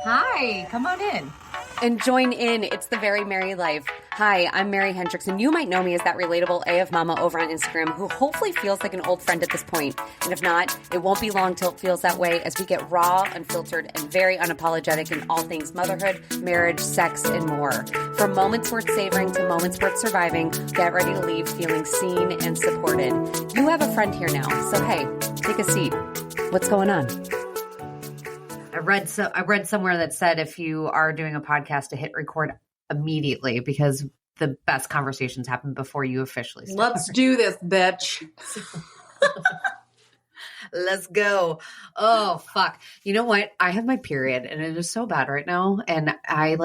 Hi, come on in. And join in. It's the Very Merry Life. Hi, I'm Mary Hendricks, and you might know me as that relatable AF Mama over on Instagram who hopefully feels like an old friend at this point. And if not, it won't be long till it feels that way as we get raw, unfiltered, and very unapologetic in all things motherhood, marriage, sex, and more. From moments worth savoring to moments worth surviving, get ready to leave feeling seen and supported. You have a friend here now, so hey, take a seat. What's going on? I read somewhere that said if you are doing a podcast to hit record immediately because the best conversations happen before you officially start. Let's do this, bitch. Let's go. Oh, fuck. You know what? I have my period and it is so bad right now. And I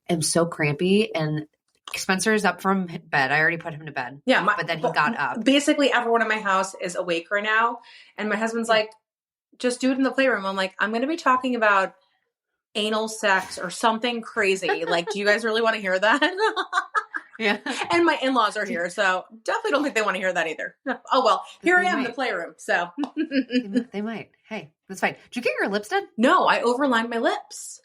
am so crampy and Spencer is up from bed. I already put him to bed. Yeah. But then he got up. Basically everyone in my house is awake right now. And my husband's like, just do it in the playroom. I'm like, I'm going to be talking about anal sex or something crazy. Like, do you guys really want to hear that? Yeah. And my in-laws are here, so definitely don't think they want to hear that either. Oh, well, here I am in the playroom, so. They might. Hey, that's fine. Did you get your lips done? No, I overlined my lips.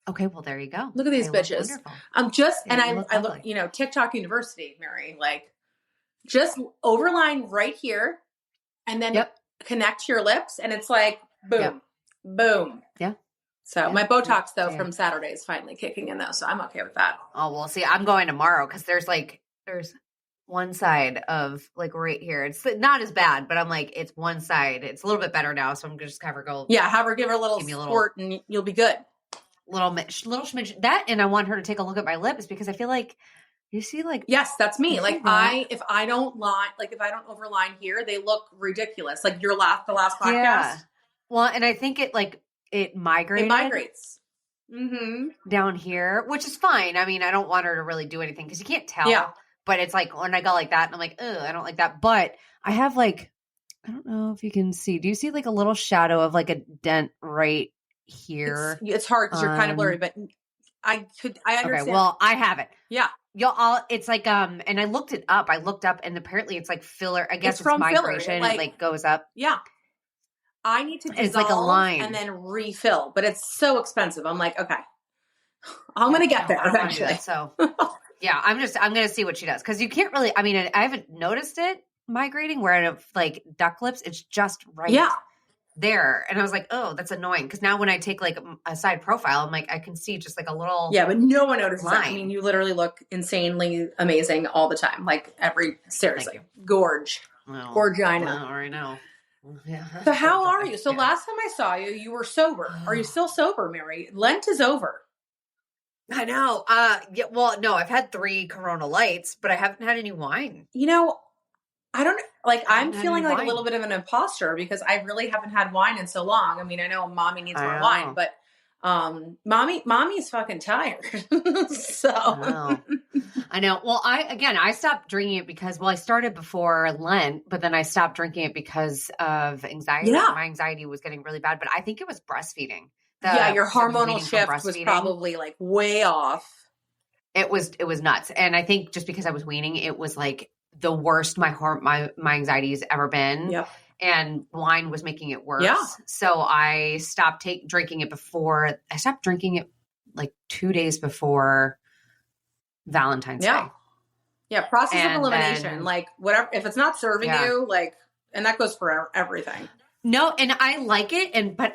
Okay, well, there you go. Look at these bitches. I'm just, and I look, TikTok University, Mary, just overline right here and then connect your lips, and it's like, boom, boom. Yeah. So my Botox, though, from Saturday is finally kicking in, though, so I'm okay with that. Oh, well, see, I'm going tomorrow because there's one side of right here. It's not as bad, but I'm like, it's one side. It's a little bit better now, so I'm going to just have her go. Yeah, have her give her a little squirt and you'll be good. Little smidge. That, and I want her to take a look at my lips because I feel like, you see, yes, that's me. If I don't overline here, they look ridiculous. Like the last podcast. Yeah. Well, and I think it migrated. It migrates. Down here, which is fine. I mean, I don't want her to really do anything because you can't tell. Yeah. But it's like when I go like that and I'm like, ugh, I don't like that. But I have I don't know if you can see. Do you see a little shadow of a dent right here? It's hard because you're kind of blurry, but I understand. Okay, well, I have it. Yeah. It's and I looked it up. I looked up and apparently it's filler. I guess it's from migration. Filler. It goes up. Yeah. I need to dissolve it's like a line and then refill, but it's so expensive. I'm like, okay, I'm going to get there eventually. So yeah, I'm going to see what she does. Cause you can't really, I mean, I haven't noticed it migrating where I have duck lips. It's just right there. And I was like, oh, that's annoying. Cause now when I take a side profile, I'm like, I can see just a little. Yeah. But no one notices line. That. I mean, you literally look insanely amazing all the time. Seriously, gorge. Well, Gorgina. Well, I know. Yeah. So how are you? So last time I saw you, you were sober. Are you still sober, Mary? Lent is over. I know. Yeah. Well, no, I've had 3 Corona Lights, but I haven't had any wine. I don't I'm feeling like a little bit of an imposter because I really haven't had wine in so long. I mean, I know mommy needs more wine, but mommy's fucking tired. So I know. Well, I stopped drinking it because, I started before Lent, but then I stopped drinking it because of anxiety. Yeah. My anxiety was getting really bad, but I think it was breastfeeding. Your hormonal shift was probably way off. It was nuts. And I think just because I was weaning, it was the worst my anxiety's ever been. Yep. And wine was making it worse. Yeah. So I stopped drinking it before. I stopped drinking it 2 days before Valentine's Day. Yeah. Process of elimination. Whatever, if it's not serving you, and that goes for everything. No. And I like it. But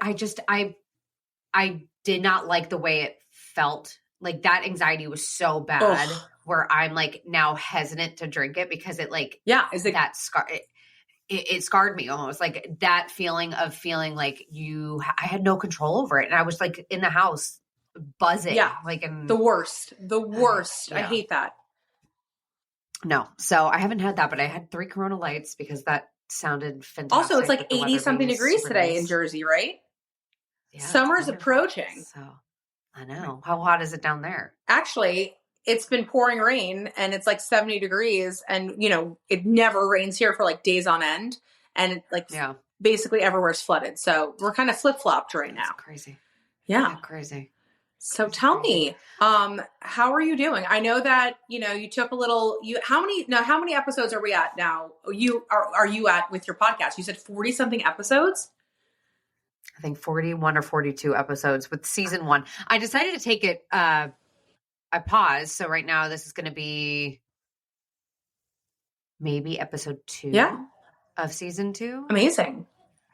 I did not like the way it felt. That anxiety was so bad where I'm now hesitant to drink it because it it scarred me almost that feeling of feeling I had no control over it. And I was in the house buzzing. Yeah. The worst. Yeah. I hate that. No. So I haven't had that, but I had 3 Corona Lights because that sounded fantastic. Also, it's 80 something degrees today in Jersey, right? Yeah, summer's approaching. So I know. How hot is it down there? Actually, it's been pouring rain and it's 70 degrees and it never rains here for days on end. And basically everywhere's flooded. So we're kind of flip-flopped right now. That's crazy. Yeah. Crazy. So tell me, how are you doing? I know that, you took a little, how many episodes are we at now? Are you at with your podcast? You said 40 something episodes. I think 41 or 42 episodes with season 1. I decided to take it, I paused. So right now this is going to be maybe episode 2 of season 2. Amazing.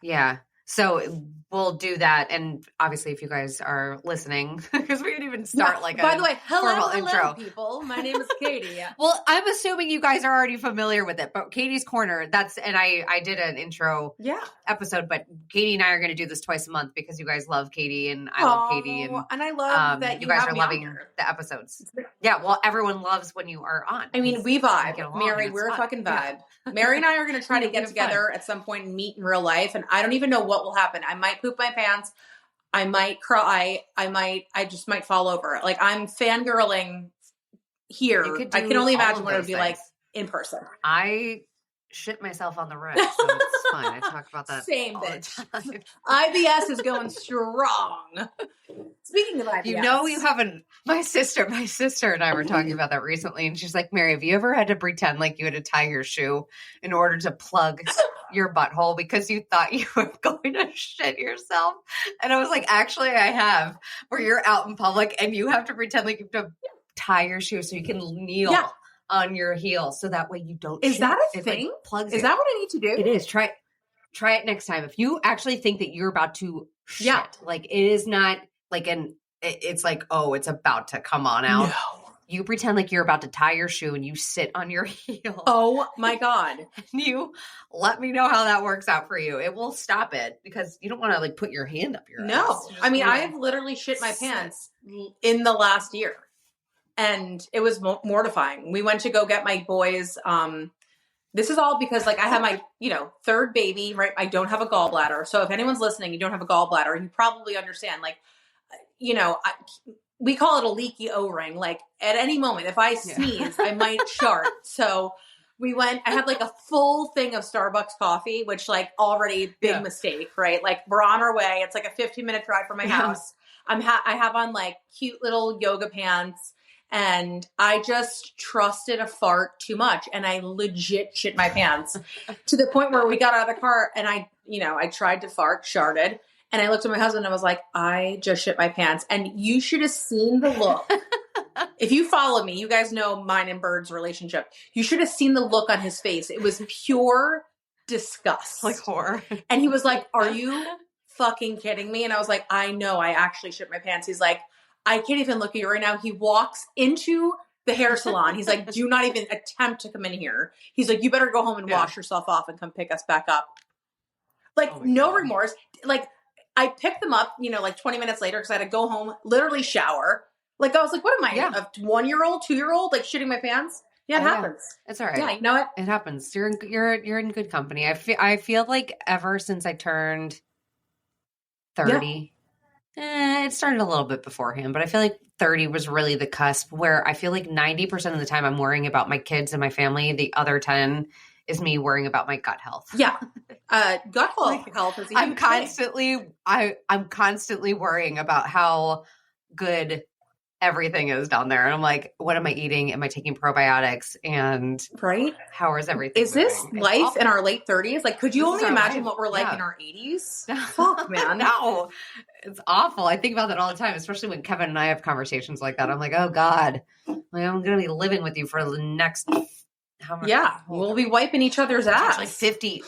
Yeah. So we'll do that. And obviously if you guys are listening, because we didn't even start by the way, hello intro. People. My name is Katie. Well, I'm assuming you guys are already familiar with it, but Katie's Corner, I did an intro episode, but Katie and I are going to do this twice a month because you guys love Katie and I love Katie. And I love that you guys are loving the episodes. Yeah. Well, everyone loves when you are on. I mean, we vibe. Mary, we're a fucking vibe. Yeah. Mary and I are going to try to get together at some point and meet in real life. And I don't even know what will happen. I might poop my pants. I might cry. I just might fall over. Like, I'm fangirling here. I can only imagine what it would be like in person. I shit myself on the road, so it's fine. I talk about that Same all bitch. the time. IBS is going strong. Speaking of IBS. You know, you haven't, my sister and I were talking about that recently, and she's like, Mary, have you ever had to pretend like you had to tie your shoe in order to plug your butthole because you thought you were going to shit yourself? And I was like, actually, I have, where you're out in public and you have to pretend like you have to tie your shoe so you can kneel on your heel so that way you don't Is shit. that a It, thing? like, plugs is it. that what I need to do? It is. Try it next time. If you actually think that you're about to shit, like it is not like it's like, oh, it's about to come on out. No. You pretend like you're about to tie your shoe and you sit on your heel. Oh my God. And you let me know how that works out for you. It will stop it because you don't want to like put your hand up your ass. I mean, I've literally shit my pants in the last year. And it was mortifying. We went to go get my boys. This is all because like I have my, third baby, right? I don't have a gallbladder. So if anyone's listening, you don't have a gallbladder, you probably understand. Like, we call it a leaky O-ring. Like at any moment, if I sneeze, I might shart. So we went, I had like a full thing of Starbucks coffee, which like already big mistake, right? Like we're on our way. It's like a 15-minute drive from my house. I have on like cute little yoga pants. And I just trusted a fart too much. And I legit shit my pants to the point where we got out of the car and I tried to fart, sharted. And I looked at my husband and I was like, I just shit my pants. And you should have seen the look. If you follow me, you guys know mine and Bird's relationship. You should have seen the look on his face. It was pure disgust. Like horror. And he was like, are you fucking kidding me? And I was like, I know, I actually shit my pants. He's like, I can't even look at you right now. He walks into the hair salon. He's like, do not even attempt to come in here. He's like, you better go home and wash yourself off and come pick us back up. Like, no remorse. Like, I picked them up, like 20 minutes later because I had to go home, literally shower. Like, I was like, what am I, a 1-year-old, 2-year-old, like shitting my pants? Yeah, it happens. It's all right. Yeah, you know what? It happens. You're in good company. I feel like ever since I turned 30, it started a little bit beforehand, but I feel like 30 was really the cusp where I feel like 90% of the time I'm worrying about my kids and my family. The other 10 is me worrying about my gut health. Yeah. Gut health is I'm constantly worrying about how good everything is down there. And I'm like, what am I eating? Am I taking probiotics? And how is everything Is moving? this life in our late 30s? Like, could you only imagine what we're like in our 80s? Fuck, man. No, it's awful. I think about that all the time, especially when Kevin and I have conversations like that. I'm like, oh God, like, I'm going to be living with you for the next, how much? Yeah. We'll be wiping each other's ass. Like 50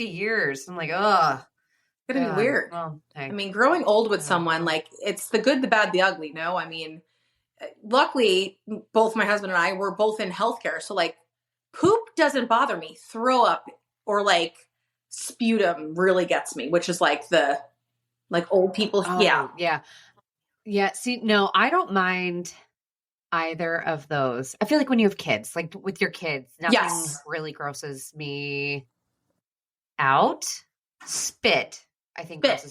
years. I'm like, ugh. It's going to be weird. Well, hey. I mean, growing old with someone, like, it's the good, the bad, the ugly, no? I mean, luckily, both my husband and I were both in healthcare. So, like, poop doesn't bother me. Throw up or, like, sputum really gets me, which is, like, the, like, old people. Yeah. See, no, I don't mind either of those. I feel like when you have kids, like, with your kids, nothing really grosses me out. Spit. I think like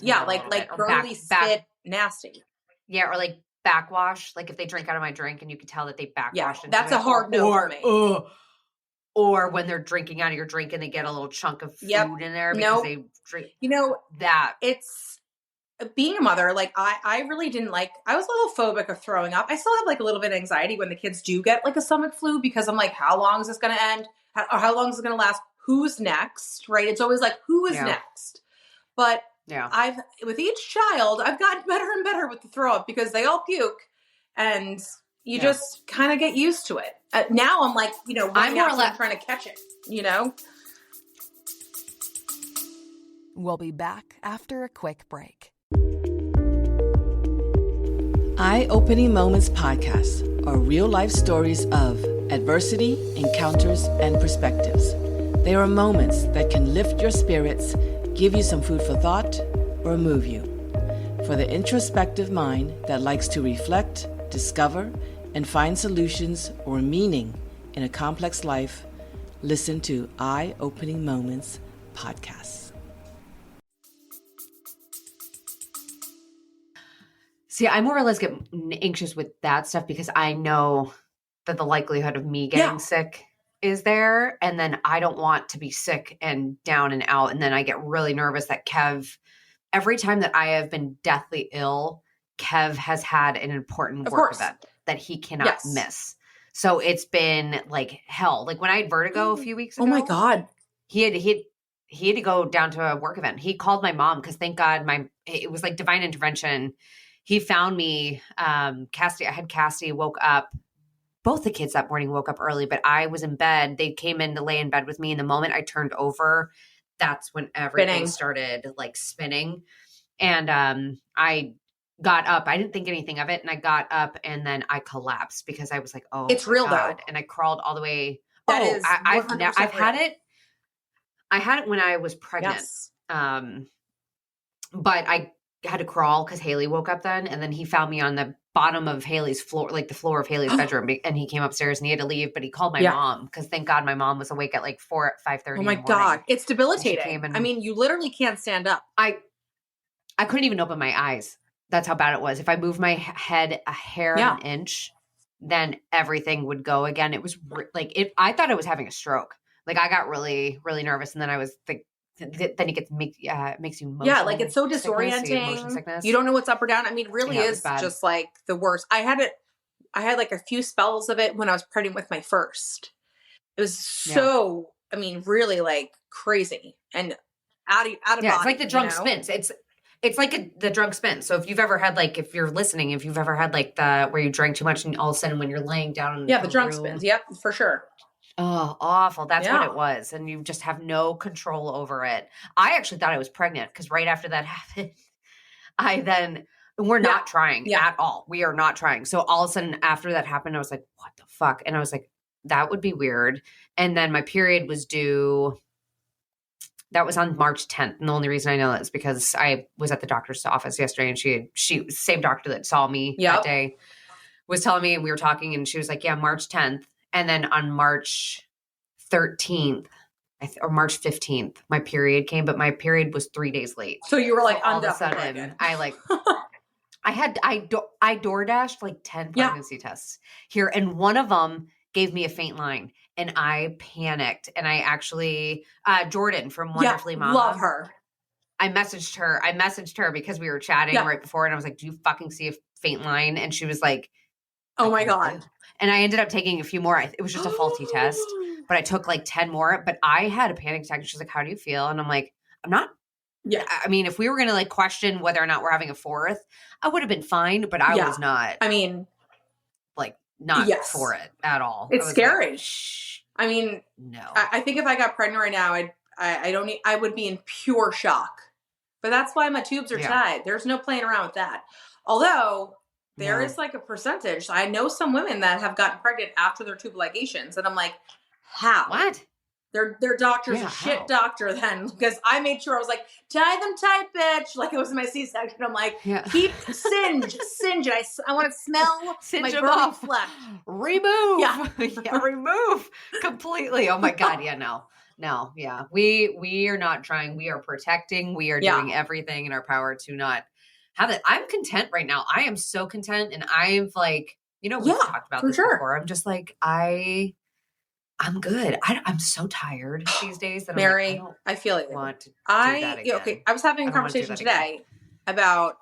girly spit, nasty. Yeah, or like backwash. Like if they drink out of my drink and you can tell that they backwash. Yeah, that's a hard no for me. Or when they're drinking out of your drink and they get a little chunk of food in there because they drink. That it's being a mother. Like I really didn't like. I was a little phobic of throwing up. I still have like a little bit of anxiety when the kids do get like a stomach flu because I'm like, how long is this going to end? How long is it going to last? Who's next? Right? It's always like, who is next? But with each child, I've gotten better and better with the throw up because they all puke and you just kind of get used to it. Now I'm like, I'm more or less trying to catch it, We'll be back after a quick break. Eye-Opening Moments podcasts are real-life stories of adversity, encounters, and perspectives. They are moments that can lift your spirits, give you some food for thought, or move you. For the introspective mind that likes to reflect, discover, and find solutions or meaning in a complex life, listen to Eye-Opening Moments podcasts. See, I more or less get anxious with that stuff because I know that the likelihood of me getting sick is there. And then I don't want to be sick and down and out. And then I get really nervous that every time that I have been deathly ill, Kev has had an important work event that he cannot miss. So it's been like hell. Like when I had vertigo a few weeks ago. Oh my God. He had to go down to a work event. He called my mom because thank God it was like divine intervention. He found me, I had Cassie woke up. Both the kids that morning woke up early, but I was in bed. They came in to lay in bed with me. And the moment I turned over, that's when everything started like spinning. And I got up. I didn't think anything of it. And I got up and then I collapsed because I was like, oh, it's real God. though. And I crawled all the way. I've had it. I had it when I was pregnant. Yes. But I had to crawl because Haley woke up then. And then he found me on the bottom of Haley's floor, like the floor of Haley's bedroom. And he came upstairs and he had to leave, but he called my mom because thank God my mom was awake at like 5:30. Oh my God. It's debilitating. I mean, you literally can't stand up. I couldn't even open my eyes. That's how bad it was. If I moved my head a hair of an inch, then everything would go again. It was I thought I was having a stroke. Like I got really, really nervous. And then I was then it makes you motion like it's so disorienting. Sickness. You don't know what's up or down. I mean, it really is just like the worst. I had like a few spells of it when I was pregnant with my first. It was so, I mean, really like crazy and out of body. It's like the drunk spins. It's like the drunk spin. So if you've ever had if you're listening, if you've ever had where you drank too much and all of a sudden when you're laying down. The drunk spins. Yep, for sure. Oh, awful. That's what it was. And you just have no control over it. I actually thought I was pregnant because right after that happened, we're not trying at all. We are not trying. So all of a sudden after that happened, I was like, what the fuck? And I was like, that would be weird. And then my period was due. That was on March 10th. And the only reason I know that is because I was at the doctor's office yesterday and she same doctor that saw me that day was telling me, we were talking and she was like, yeah, March 10th. And then on March 13th or March 15th, my period came, but my period was 3 days late. So you were like, all of a sudden, I DoorDashed 10 pregnancy tests here. And one of them gave me a faint line and I panicked. And I actually, Jordan from Wonderfully Mama. Love her. I messaged her because we were chatting right before. And I was like, do you fucking see a faint line? And she was like, oh my God. And I ended up taking a few more. It was just a faulty test, but I took 10 more. But I had a panic attack. And she's like, how do you feel? And I'm like, I'm not. Yeah. I mean, if we were going to question whether or not we're having a fourth, I would have been fine, but I was not. I mean, not for it at all. It's scary. Shh. I mean, no. I think if I got pregnant right now, I would be in pure shock. But that's why my tubes are tied. There's no playing around with that. Although there is a percentage. I know some women that have gotten pregnant after their tube ligations. And I'm like, how? What? Their doctor's a shit doctor then. Because I made sure I was like, tie them tight, bitch. Like it was my C-section. I'm like, keep singe. And I want to smell my burning flesh. Remove. Remove completely. Oh my God. No. Yeah. We are not trying. We are protecting. We are doing everything in our power to not have it. I'm content right now. I am so content. And I'm we've talked about this before. I'm just I'm good. I'm so tired these days that Mary, I feel it. Want to do that again. Okay. I was having a conversation today about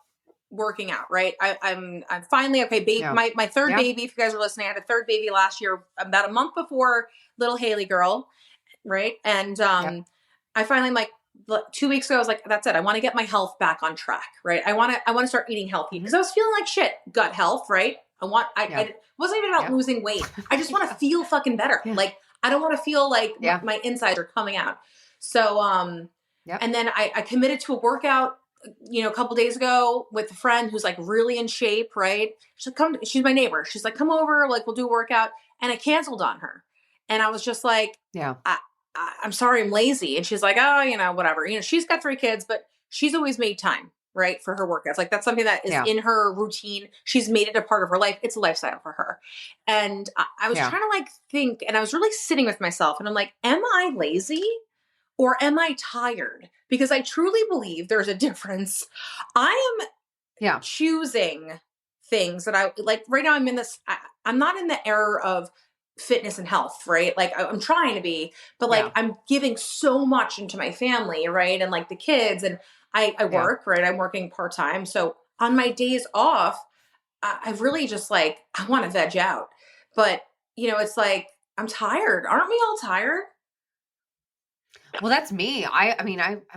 working out, right? I'm finally okay. My third baby, if you guys are listening, I had a third baby last year, about a month before little Haley girl. Right. And, I finally 2 weeks ago, I was like, that's it. I want to get my health back on track, right? I want to start eating healthy because I was feeling like shit, gut health, right? I wasn't even about losing weight. I just want to feel fucking better. Like, I don't want to feel like my insides are coming out. So, and then I committed to a workout, a couple days ago with a friend who's like really in shape, right? She's like, she's my neighbor. She's like, come over, like we'll do a workout. And I canceled on her. And I was just like, I'm sorry, I'm lazy. And she's like, oh, whatever. She's got 3 kids, but she's always made time, right, for her workouts. Like that's something that is in her routine. She's made it a part of her life. It's a lifestyle for her. And I was trying to like think, and I was really sitting with myself and I'm like, am I lazy or am I tired? Because I truly believe there's a difference. I am choosing things that I like right now. I'm not in the era of fitness and health, right? Like I'm trying to be, but like I'm giving so much into my family, right? And like the kids and I work, right? I'm working part-time. So on my days off, I really just like, I want to veg out, but it's like, I'm tired. Aren't we all tired? Well, that's me. I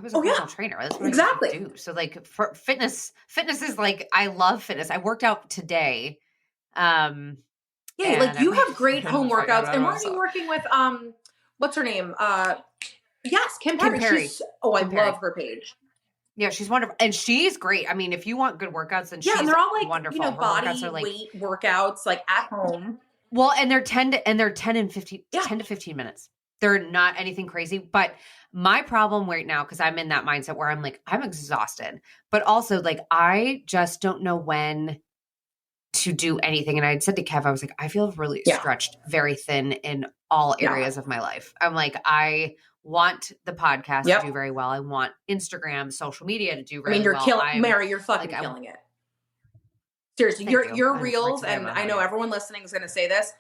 was a personal trainer. That's what I used to do. So like for fitness is like, I love fitness. I worked out today. Like you have great home workouts. And weren't you working with, what's her name? Yes, Kim Perry. I love her page. Yeah, she's wonderful. And she's great. I mean, if you want good workouts, then she's and they're all like, wonderful. Body weight workouts, like at home. Well, and they're 10 to 15 minutes. They're not anything crazy. But my problem right now, because I'm in that mindset where I'm like, I'm exhausted, but also like, I just don't know when to do anything. And I had said to Kev, I was like, I feel really stretched very thin in all areas of my life. I'm like, I want the podcast to do very well. I want Instagram, social media to do very well. You're killing Mary, you're fucking killing it. Seriously, your reels, and I know everyone listening is going to say this,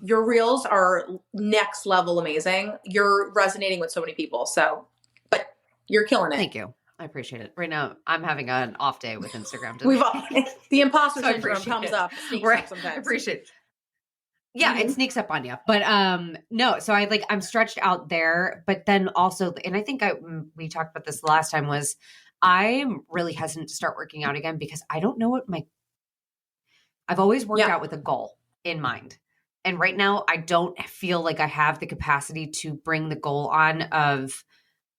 your reels are next level amazing. You're resonating with so many people. So, but you're killing it. Thank you. I appreciate it. Right now, I'm having an off day with Instagram. The imposter syndrome comes up. Up sometimes. I appreciate it. Yeah, it sneaks up on you. But no, so I'm stretched out there. But then also, and I think we talked about this the last time, was I'm really hesitant to start working out again because I don't know what I've always worked out with a goal in mind. And right now, I don't feel like I have the capacity to bring the goal on of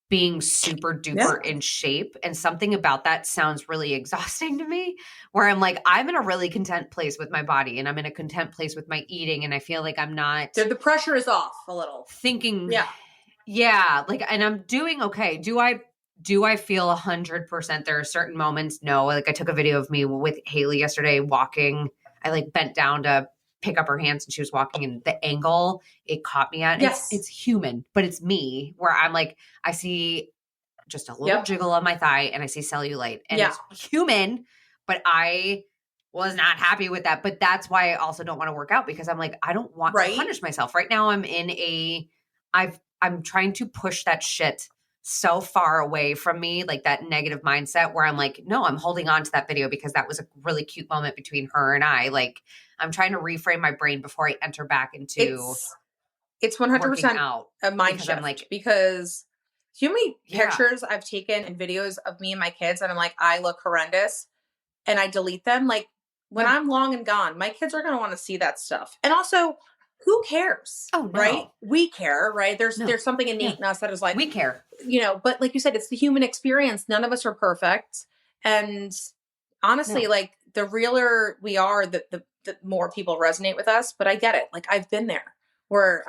being super duper in shape. And something about that sounds really exhausting to me, where I'm like, I'm in a really content place with my body and I'm in a content place with my eating. And I feel like I'm not. The pressure is off a little. Thinking. Yeah. Like, and I'm doing okay. Do I feel 100%? There are certain moments. No, like I took a video of me with Haley yesterday walking. I like bent down to pick up her hands and she was walking, and the angle it caught me at. It's human, but it's me, where I'm like, I see just a little jiggle on my thigh and I see cellulite, and it's human, but I was not happy with that. But that's why I also don't want to work out, because I'm like, I don't want to punish myself. Right now I'm I'm trying to push that shit so far away from me, like that negative mindset where I'm like, no, I'm holding on to that video because that was a really cute moment between her and I. Like, I'm trying to reframe my brain before I enter back into it's 100% a mind shift. I'm like, because you know how many pictures I've taken and videos of me and my kids, and I'm like, I look horrendous, and I delete them. Like, when I'm long and gone, my kids are going to want to see that stuff. And also, who cares? Oh, no. Right? We care, right? There's something innate in us that is like, we care. But like you said, it's the human experience. None of us are perfect. And honestly, like the realer we are, the more people resonate with us. But I get it. Like, I've been there where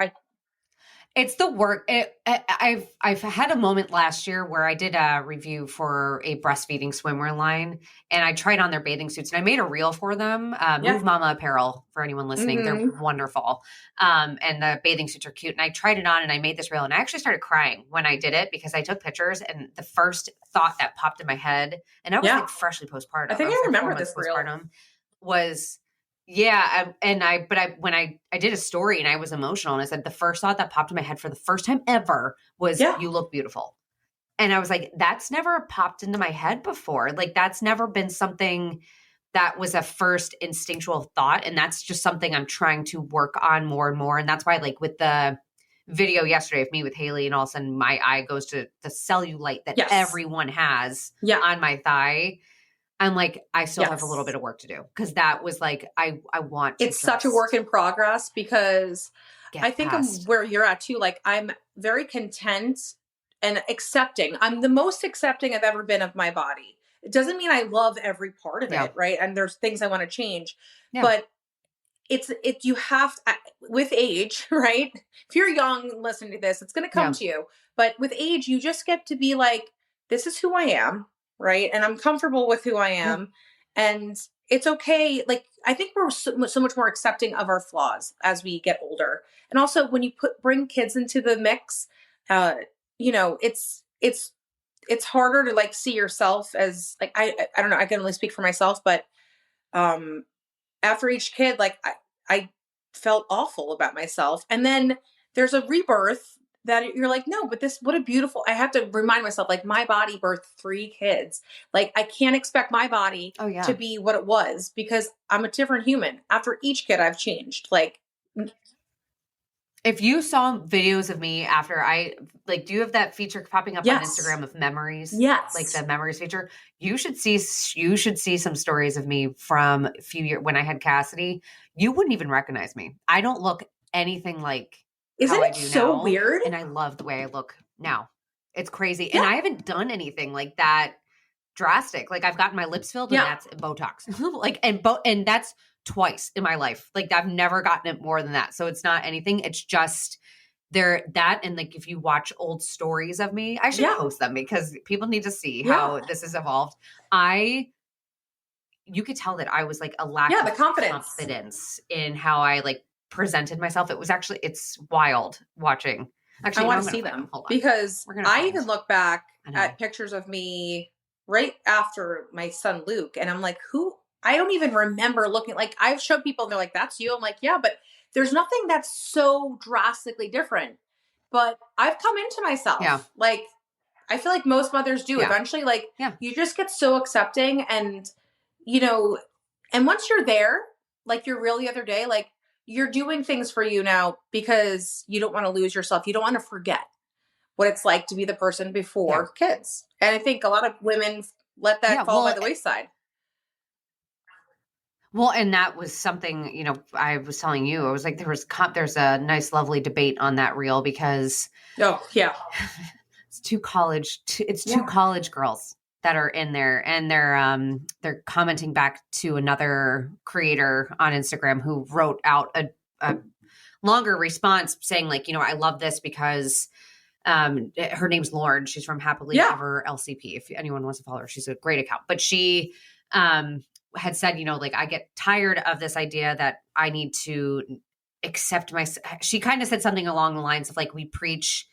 it's the work. I've had a moment last year where I did a review for a breastfeeding swimwear line, and I tried on their bathing suits, and I made a reel for them. Move Mama Apparel, for anyone listening. They're wonderful. And the bathing suits are cute. And I tried it on and I made this reel, and I actually started crying when I did it because I took pictures, and the first thought that popped in my head, and I was like freshly postpartum. I think I remember this reel. Was when I did a story and I was emotional, and I said, the first thought that popped in my head for the first time ever was, you look beautiful. And I was like, that's never popped into my head before. Like, that's never been something that was a first instinctual thought. And that's just something I'm trying to work on more and more. And that's why, like, with the video yesterday of me with Haley, and all of a sudden my eye goes to the cellulite that everyone has on my thigh. I'm like, I still have a little bit of work to do, because that was like, I want to. It's such a work in progress, because I think I'm where you're at too. Like, I'm very content and accepting. I'm the most accepting I've ever been of my body. It doesn't mean I love every part of it, right? And there's things I want to change, but you have with age, right? If you're young listening to this, it's going to come to you. But with age, you just get to be like, this is who I am, right? And I'm comfortable with who I am, and it's okay. Like, I think we're so much more accepting of our flaws as we get older. And also, when you bring kids into the mix, you know, it's harder to like see yourself as like, I don't know, I can only speak for myself, but after each kid, like I felt awful about myself. And then there's a rebirth that you're like, no, but what a beautiful, I have to remind myself, like, my body birthed 3 kids. Like, I can't expect my body to be what it was, because I'm a different human. After each kid, I've changed. Like, if you saw videos of me after do you have that feature popping up on Instagram of memories? Yes. Like the memories feature. You should see some stories of me from a few years when I had Cassidy. You wouldn't even recognize me. I don't look anything like Isn't how I it do so now, weird? and I love the way I look now. It's crazy. And I haven't done anything like that drastic. Like, I've gotten my lips filled, and that's Botox. And that's twice in my life. Like, I've never gotten it more than that. So it's not anything. It's just that. And like, if you watch old stories of me, I should post them, because people need to see how this has evolved. You could tell that I was like a lack of confidence in how I like presented myself. It's wild watching. Actually, I want to see them, because I even look back at pictures of me right after my son Luke, and I'm like, I don't even remember looking. Like, I've showed people, and they're like, that's you. I'm like, yeah, but there's nothing that's so drastically different. But I've come into myself. Yeah. Like, I feel like most mothers do eventually. Like, you just get so accepting, and, you know, and once you're there, like your reel the other day, like, you're doing things for you now because you don't want to lose yourself. You don't want to forget what it's like to be the person before kids. And I think a lot of women let that fall by the wayside. Well, and that was something, you know, I was telling you, I was like, there's a nice, lovely debate on that reel, because it's two college girls that are in there, and they're commenting back to another creator on Instagram who wrote out a longer response saying, like, you know, I love this because her name's Lauren. She's from Happily Ever LCP. If anyone wants to follow her, she's a great account. But she had said, you know, like, I get tired of this idea that I need to accept she kind of said something along the lines of like, we preach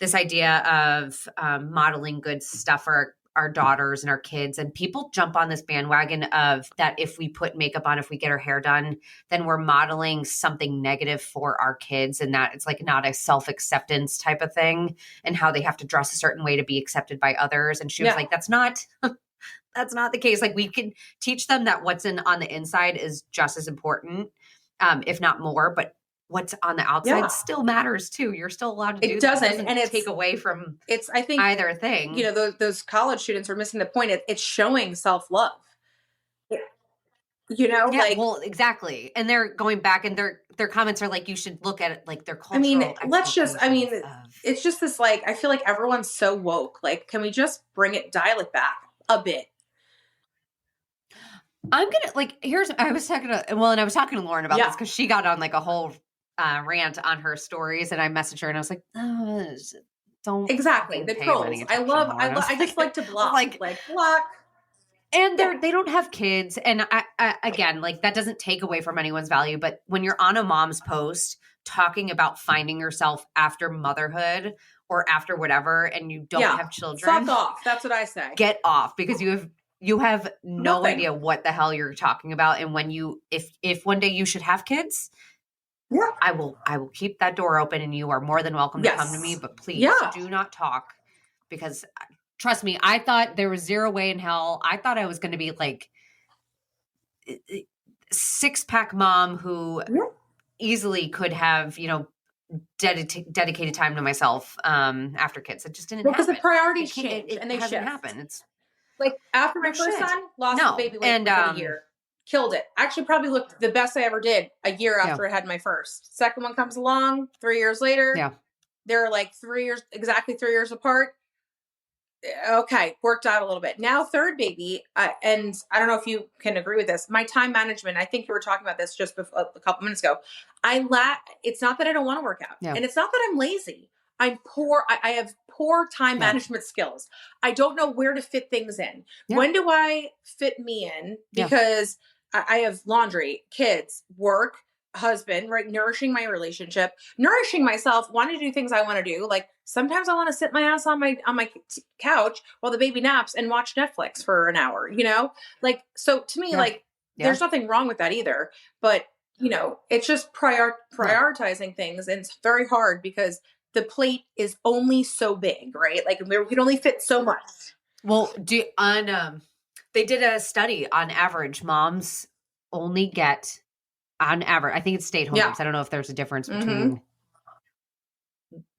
this idea of modeling good stuff for our daughters and our kids, and people jump on this bandwagon of that if we put makeup on, if we get our hair done, then we're modeling something negative for our kids, and that it's like not a self-acceptance type of thing, and how they have to dress a certain way to be accepted by others. And she was like, that's not the case. Like, we can teach them that what's on the inside is just as important, if not more, but what's on the outside still matters too. You're still allowed to do that. It doesn't and take away from I think either thing. You know, those college students are missing the point. It's showing self-love. You know, like, well, exactly. And they're going back, and their comments are like, you should look at it like their cultural. It's just this, like, I feel like everyone's so woke. Like, can we just dial it back a bit? I'm gonna I was talking to Lauren about this, because she got on like a whole rant on her stories, and I messaged her, and I was like, oh, don't the trolls. I just like to block, like block. And they don't have kids, and I again, like, that doesn't take away from anyone's value. But when you're on a mom's post talking about finding yourself after motherhood or after whatever, and you don't have children, fuck off. That's what I say. Get off, because you have no idea what the hell you're talking about. And when if one day you should have kids, I will keep that door open, and you are more than welcome to come to me, but please do not talk, because trust me, I thought there was zero way in hell. I thought I was going to be like 6-pack mom who easily could have, you know, dedicated time to myself after kids. It just didn't happen. Because the priorities change and they hasn't shift. happened. It's like after my first son, lost the baby weight within a year. Killed it. Actually probably looked the best I ever did a year after I had my first. Second one comes along 3 years later. Yeah. They're like exactly 3 years apart. Okay, worked out a little bit. Now third baby, and I don't know if you can agree with this. My time management, I think you were talking about this just a couple minutes ago. It's not that I don't want to work out, and it's not that I'm lazy. I'm poor. I have poor time management skills. I don't know where to fit things in. When do I fit me in? Because I have laundry, kids, work, husband, right? Nourishing my relationship, nourishing myself, wanting to do things I want to do. Like sometimes I want to sit my ass on my couch while the baby naps and watch Netflix for an hour, you know? Like, so to me, there's nothing wrong with that either, but you know, it's just prioritizing things. And it's very hard because the plate is only so big, right? Like we can only fit so much. Well, they did a study on average, moms only get on average, I think it's stay-at-home moms. I don't know if there's a difference between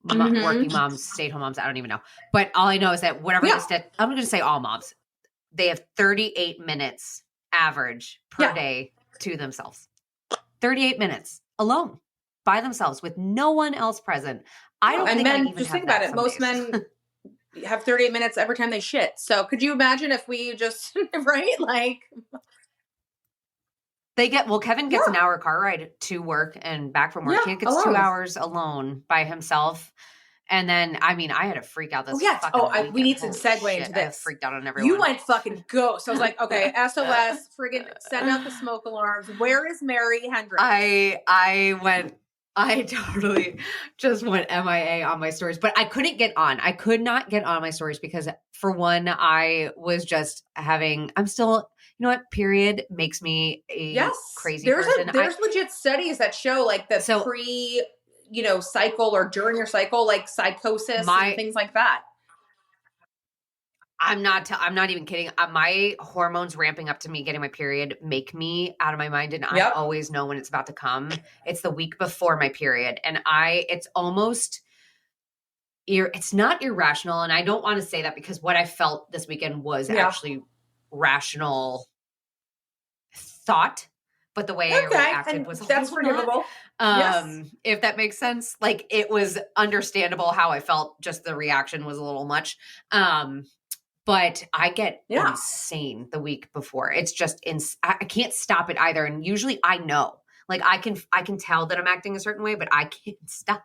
working moms, stay-at-home moms. I don't even know. But all I know is that whatever I'm going to say all moms, they have 38 minutes average per day to themselves. 38 minutes alone by themselves with no one else present. I don't think men, just think about it. Most men have 38 minutes every time they shit. So could you imagine if we just, right? Like... Kevin gets an hour car ride to work and back from work. He gets alone. 2 hours alone by himself. And then, I mean, I had to freak out this fucking we need to segue into this. I freaked out on everyone. You went fucking ghost. I was like, okay, SOS, friggin' send out the smoke alarms. Where is Mary Hendricks? I totally just went MIA on my stories, but I couldn't get on. I could not get on my stories because for one, I was just I'm still, you know what, period makes me a crazy person. There's legit studies that show like the cycle or during your cycle, like psychosis and things like that. I'm not even kidding. My hormones ramping up to me getting my period make me out of my mind. And I always know when it's about to come. It's the week before my period. And it's almost, it's not irrational. And I don't want to say that because what I felt this weekend was actually rational thought. But the way I reacted was that's forgivable. If that makes sense. Like it was understandable how I felt. Just the reaction was a little much. But I get insane the week before. It's just I can't stop it either. And usually I know, like I can tell that I'm acting a certain way, but I can't stop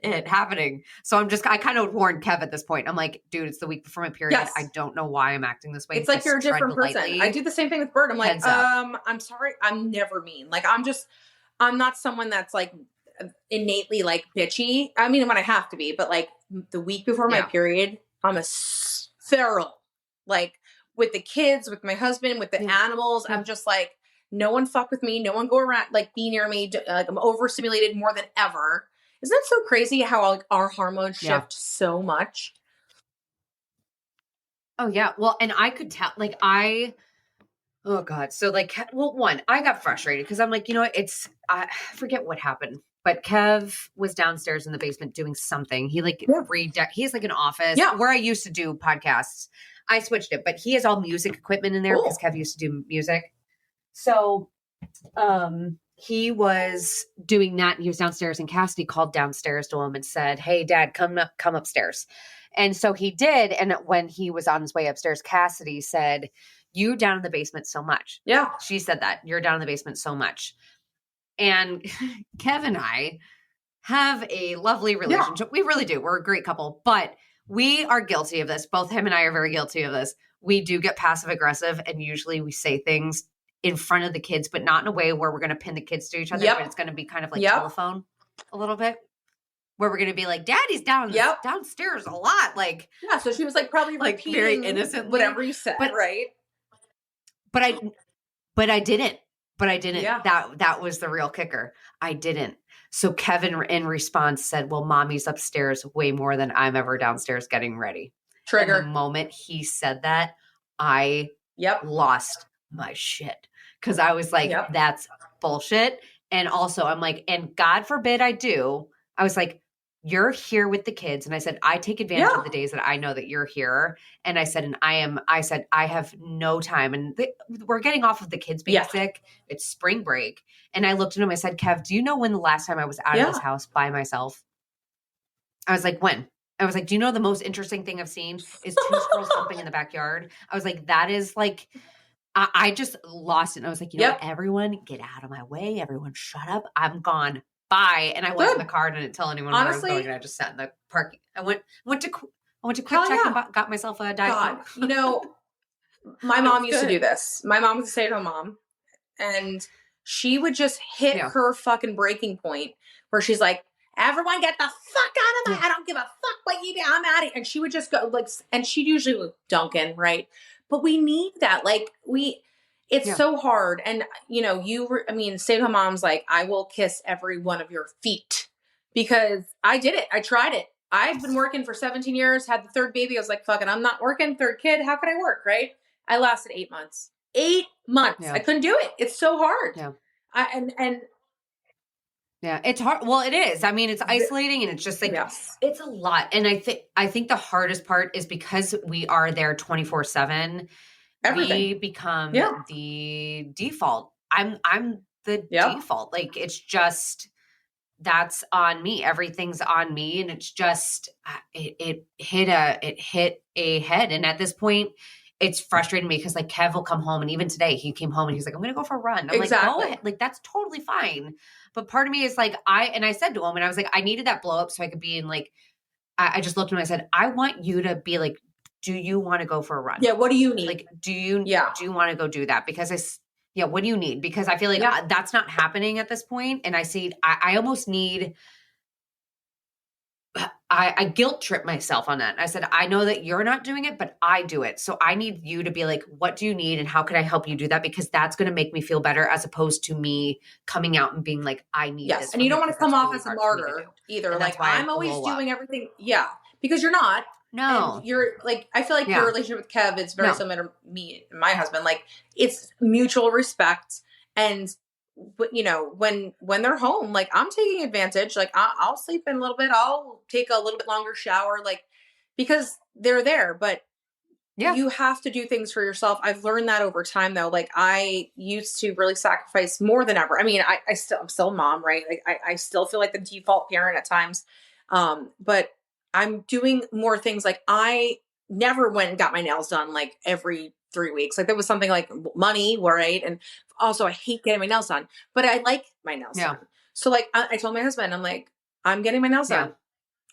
it happening. So I kind of warned Kev at this point. I'm like, dude, it's the week before my period. I don't know why I'm acting this way. It's like you're a different person. I do the same thing with Bert. I'm like, I'm sorry. I'm never mean. Like I'm not someone that's like innately like bitchy. I mean, when I have to be, but like the week before my period, I'm a feral, like with the kids, with my husband, with the animals. I'm just like, no one fuck with me. No one go around, like be near me. I'm overstimulated more than ever. Isn't that so crazy how like our hormones shift so much? Oh yeah. Well, and I could tell, like oh God. So like, well, one, I got frustrated because I'm like, you know what? I forget what happened. But Kev was downstairs in the basement doing something. He like he has like an office where I used to do podcasts. I switched it, but he has all music equipment in there because Kev used to do music. So he was doing that and he was downstairs and Cassidy called downstairs to him and said, "Hey Dad, come upstairs." And so he did. And when he was on his way upstairs, Cassidy said, "You down in the basement so much." Yeah. She said that. "You're down in the basement so much." And Kev and I have a lovely relationship. We really do. We're a great couple, but we are guilty of this. Both him and I are very guilty of this. We do get passive aggressive and usually we say things in front of the kids, but not in a way where we're going to pin the kids to each other, but it's going to be kind of like telephone a little bit where we're going to be like, "Daddy's downstairs a lot." Like, so she was like probably like very innocently whatever you said, right? But I didn't. Yeah. That was the real kicker. I didn't. So Kevin in response said, "Well, Mommy's upstairs way more than I'm ever downstairs getting ready." Trigger. And the moment he said that, I lost my shit. Cause I was like, that's bullshit. And also I'm like, and God forbid I do. I was like, you're here with the kids. And I said, I take advantage of the days that I know that you're here. And I said, I have no time. And we're getting off of the kids being sick. It's spring break. And I looked at him, I said, Kev, do you know when the last time I was out of this house by myself? I was like, when? I was like, do you know the most interesting thing I've seen is 2 squirrels jumping in the backyard? I was like, that is like, I just lost it. And I was like, you know what? Everyone get out of my way. Everyone shut up. I'm gone. Bye. And I went in the car and didn't tell anyone where I was going. And I just sat in the park. I went to Quick Check and got myself a Diet Coke. You know, my mom used to do this. My mom was a stay-at-home mom. And she would just hit her fucking breaking point where she's like, everyone get the fuck out of my, I don't give a fuck what you do. I'm out of here. And she would just go like, and she'd usually look Duncan, right? But we need that. Like it's so hard. And you know, stay-at-home moms, like, I will kiss every one of your feet because I did it. I tried it. I've been working for 17 years, had the 3rd baby. I was like, fuck it, I'm not working. 3rd kid. How can I work? Right. I lasted 8 months. 8 months. I couldn't do it. It's so hard. Yeah, it's hard. Well, it is. I mean, it's isolating and it's just like, it's a lot. And I think the hardest part is because we are there 24/7, we become the default. I'm the default. Like, it's just, that's on me. Everything's on me. And it's just, it hit a head. And at this point, it's frustrating me because like Kev will come home, and even today he came home and he's like, I'm going to go for a run. I'm like, go ahead. Like, that's totally fine. But part of me is like, I said to him, and I was like, I needed that blow up so I could be in like, I just looked at him and I said, I want you to be like, do you want to go for a run? Yeah. What do you need? Like, do you want to go do that? Because what do you need? Because I feel like that's not happening at this point. And I almost need, I guilt trip myself on that. I said, I know that you're not doing it, but I do it. So I need you to be like, what do you need? And how can I help you do that? Because that's going to make me feel better, as opposed to me coming out and being like, I need this. And you don't want to come off as a martyr either. Like, I'm always doing everything. Yeah. Because you're not. No. And you're like, I feel like your relationship with Kev is very similar to me and my husband. Like, it's mutual respect. And you know, when they're home, like, I'm taking advantage. Like, I'll sleep in a little bit. I'll take a little bit longer shower, like, because they're there. But you have to do things for yourself. I've learned that over time, though. Like, I used to really sacrifice more than ever. I mean, I'm still a mom, right? Like, I still feel like the default parent at times. But I'm doing more things. Like, I never went and got my nails done like every 3 weeks. Like, there was something like money, right? And also, I hate getting my nails done, but I like my nails done. So like, I told my husband, I'm like, I'm getting my nails done.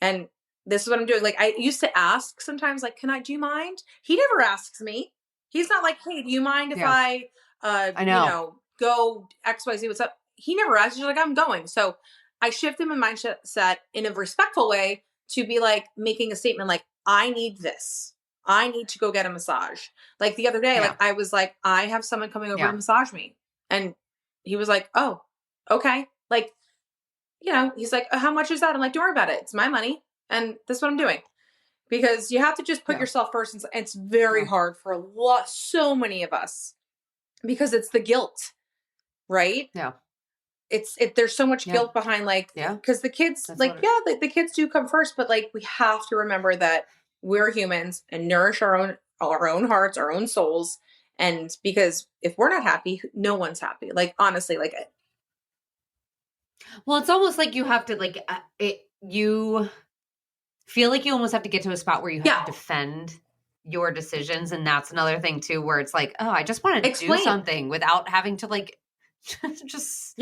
And this is what I'm doing. Like, I used to ask sometimes, like, do you mind? He never asks me. He's not like, hey, do you mind if I go XYZ, what's up? He never asks. He's like, I'm going. So I shifted my mindset in a respectful way to be like making a statement like, I need this. I need to go get a massage. Like the other day, like I was like, I have someone coming over to massage me. And he was like, oh, okay. Like, you know, he's like, how much is that? I'm like, don't worry about it. It's my money. And that's what I'm doing. Because you have to just put yourself first. And it's very hard for so many of us, because it's the guilt, right? Yeah. There's so much guilt behind, like, because the kids, that's like, the kids do come first, but like, we have to remember that we're humans and nourish our own hearts, our own souls. And because if we're not happy, no one's happy. Like, honestly, like, well, it's almost like you have to like, you feel like you almost have to get to a spot where you have to defend your decisions. And that's another thing too, where it's like, oh, I just want to do something without having to like, I just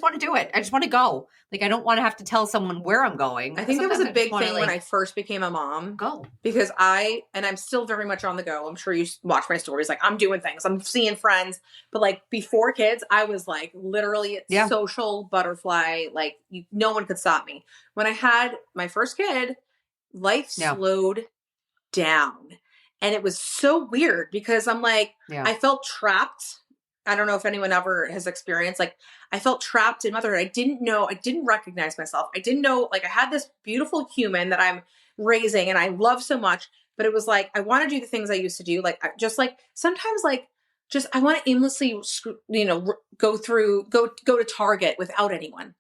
want to do it. I just want to go. Like, I don't want to have to tell someone where I'm going. I think that was a big thing when I first became a mom. Because I'm still very much on the go. I'm sure you watch my stories. Like, I'm doing things. I'm seeing friends. But like, before kids, I was like literally social butterfly. Like, no one could stop me. When I had my first kid, life slowed down. And it was so weird because I'm like, I felt trapped. I don't know if anyone ever has experienced, like, I felt trapped in motherhood. I didn't recognize myself. I didn't know, like, I had this beautiful human that I'm raising and I love so much, but it was like, I want to do the things I used to do. Like, just like, sometimes like, just, I want to aimlessly, go to Target without anyone.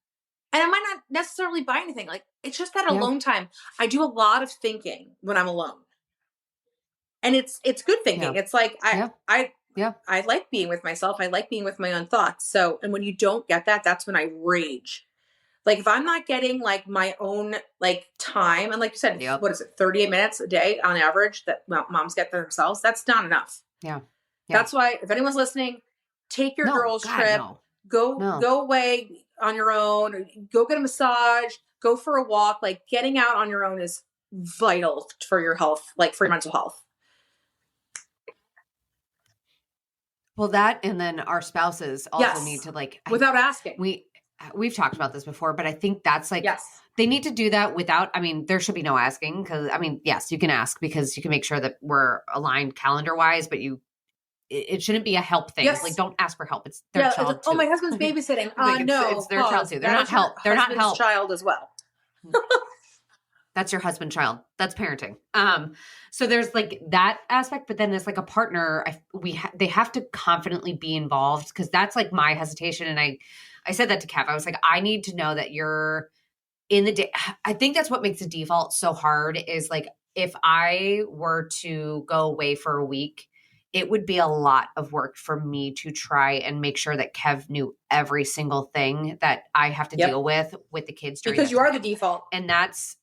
And I might not necessarily buy anything. Like, it's just that alone time. I do a lot of thinking when I'm alone. And it's good thinking. It's like, I like being with myself. I like being with my own thoughts. So, and when you don't get that, that's when I rage. Like, if I'm not getting like my own like time, and like you said, what is it, 38 minutes a day on average that moms get for themselves, that's not enough. Yeah. That's why, if anyone's listening, take your girls trip, go away on your own, go get a massage, go for a walk. Like, getting out on your own is vital for your health, like for your mental health. Well, that, and then our spouses also need to like, without asking. We've talked about this before, but I think that's like, they need to do that without, I mean, there should be no asking, because I mean, yes, you can ask because you can make sure that we're aligned calendar wise, but it shouldn't be a help thing. Like, don't ask for help. It's their child too. Oh, my husband's babysitting. No, it's their child too. They're not help. They're not help. Child as well. That's your husband child. That's parenting. So there's like that aspect, but then there's like a partner. They have to confidently be involved, because that's like my hesitation. And I said that to Kev. I was like, I need to know that you're in the day. I think that's what makes the default so hard, is like, if I were to go away for a week, it would be a lot of work for me to try and make sure that Kev knew every single thing that I have to deal with the kids. Because you are the default. And that's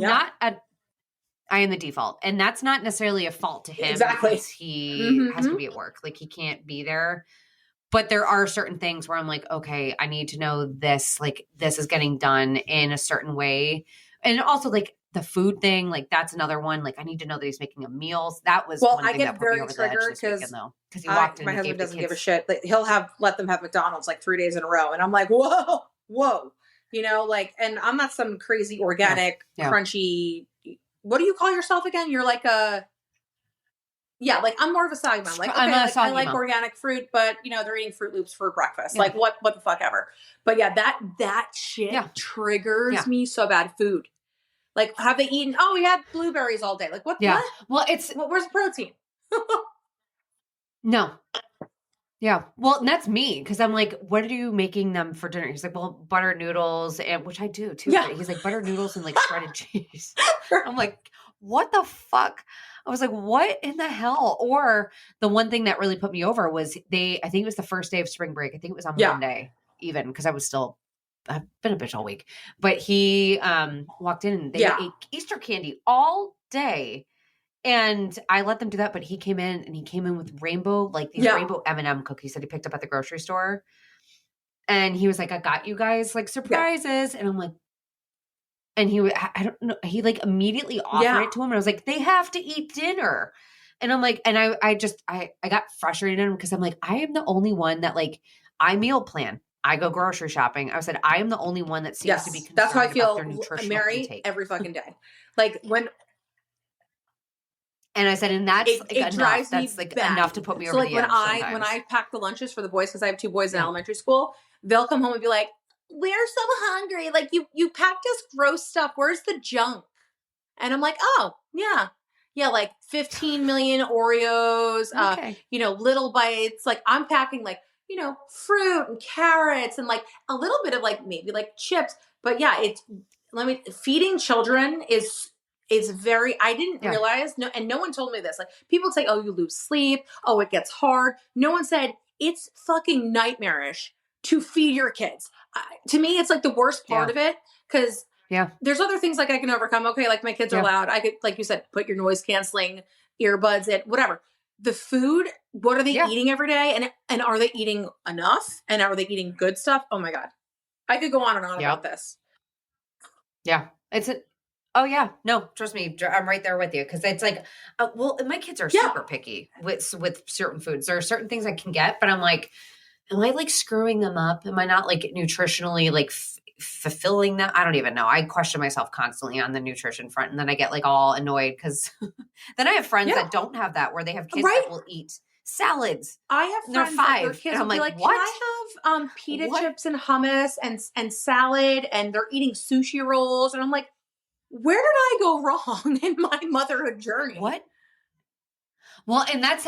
I am the default. And that's not necessarily a fault to him. Exactly. Because he has to be at work. Like, he can't be there. But there are certain things where I'm like, okay, I need to know this. Like, this is getting done in a certain way. And also, like, the food thing, like, that's another one. Like, I need to know that he's making a meals. That was one thing that put me over the edge this weekend, though. Because he walked in. My husband doesn't give a shit. Like, he'll let them have McDonald's like 3 days in a row, and I'm like, whoa, you know, like, and I'm not some crazy organic, crunchy. What do you call yourself again? You're like like, I'm more of a soggy mom. Like, okay, I like organic fruit, but you know, they're eating Fruit Loops for breakfast. Like, what the fuck ever. But yeah, that shit triggers me so bad. Food. Like, have they eaten? Oh, we had blueberries all day. Like, what? Yeah. What? Well, where's the protein? No. Yeah. Well, and that's me, because I'm like, what are you making them for dinner? He's like, well, buttered noodles, and which I do too. Yeah. He's like, buttered noodles and like shredded cheese. I'm like, what the fuck? I was like, what in the hell? Or the one thing that really put me over was I think it was the first day of spring break. I think it was on Monday even, because I've been a bitch all week. But he walked in and they ate Easter candy all day. And I let them do that, but he came in with rainbow, like these rainbow M&M cookies that he picked up at the grocery store. And he was like, I got you guys like surprises. And I'm like, and I don't know, he like immediately offered it to him. And I was like, they have to eat dinner. And I'm like, and I got frustrated in him, because I'm like, I am the only one that like, I meal plan. I go grocery shopping. I said, I am the only one that seems to be concerned that's how I feel, about their nutritional Mary, intake every fucking day. Like, when... And I said, and that's it drives me that's like bad. Enough to put me over like the edge sometimes. When I pack the lunches for the boys, because I have 2 boys in elementary school, they'll come home and be like, we're so hungry. Like, you packed us gross stuff. Where's the junk? And I'm like, oh, yeah. Yeah, like 15 million Oreos, you know, little bites. Like, I'm packing like, you know, fruit and carrots and like a little bit of like maybe like chips. But yeah, feeding children is very, I didn't realize, and no one told me this. Like, people say, oh, you lose sleep. Oh, it gets hard. No one said it's fucking nightmarish to feed your kids. To me, it's like the worst part of it, because there's other things like I can overcome. Okay, like my kids are loud. I could, like you said, put your noise canceling earbuds in, whatever. The food, what are they eating every day? And are they eating enough? And are they eating good stuff? Oh my God. I could go on and on about this. Yeah. Oh yeah, no, trust me, I'm right there with you, because it's like, well, my kids are super picky with certain foods. There are certain things I can get, but I'm like, am I like screwing them up? Am I not like nutritionally like fulfilling them? I don't even know. I question myself constantly on the nutrition front, and then I get like all annoyed, because then I have friends that don't have that, where they have kids that will eat salads. I have friends that their kids will be like, what? Can I have pita chips and hummus and salad, and they're eating sushi rolls, and I'm like, where did I go wrong in my motherhood journey? What? Well, and that's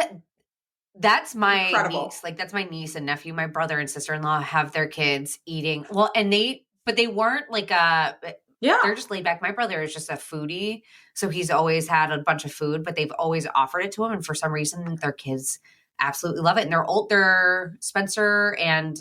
my niece. Like, that's my niece and nephew. My brother and sister-in-law have their kids eating. Well, and they but they weren't like they're just laid back. My brother is just a foodie, so he's always had a bunch of food, but they've always offered it to him, and for some reason their kids absolutely love it. And they're Spencer and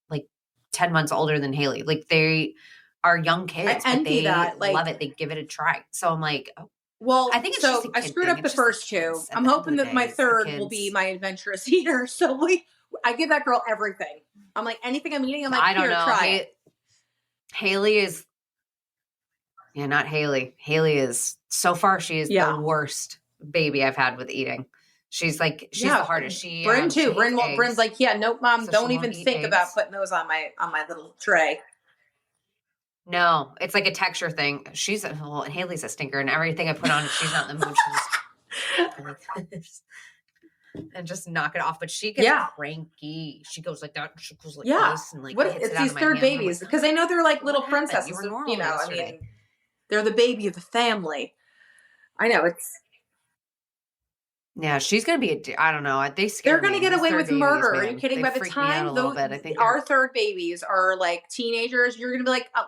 like 10 months older than Haley. Like they are young kids, but they love it. They give it a try. So I'm like, oh. Well, I think it's so I screwed up the first two. I'm hoping that my third will be my adventurous eater. So I give that girl everything. I'm like, anything I'm eating, I'm like, I don't know. Try it. Haley is, not Haley. Haley is, so far, she is the worst baby I've had with eating. She's like, she's the hardest. Bryn too. Bryn's like, nope, mom, so don't even think about putting those on my little tray. No, it's like a texture thing. Haley's a stinker, and everything I put on, she's not in the mood. And just knock it off. But she gets cranky. She goes like that. She goes like this, and like it's these third babies because I know they're like little princesses. You know, I mean, they're the baby of the family. I know it's. Yeah, she's gonna be. I don't know. They're gonna get away with murder. Are you kidding? By the time our third babies are like teenagers, you're gonna be like, oh,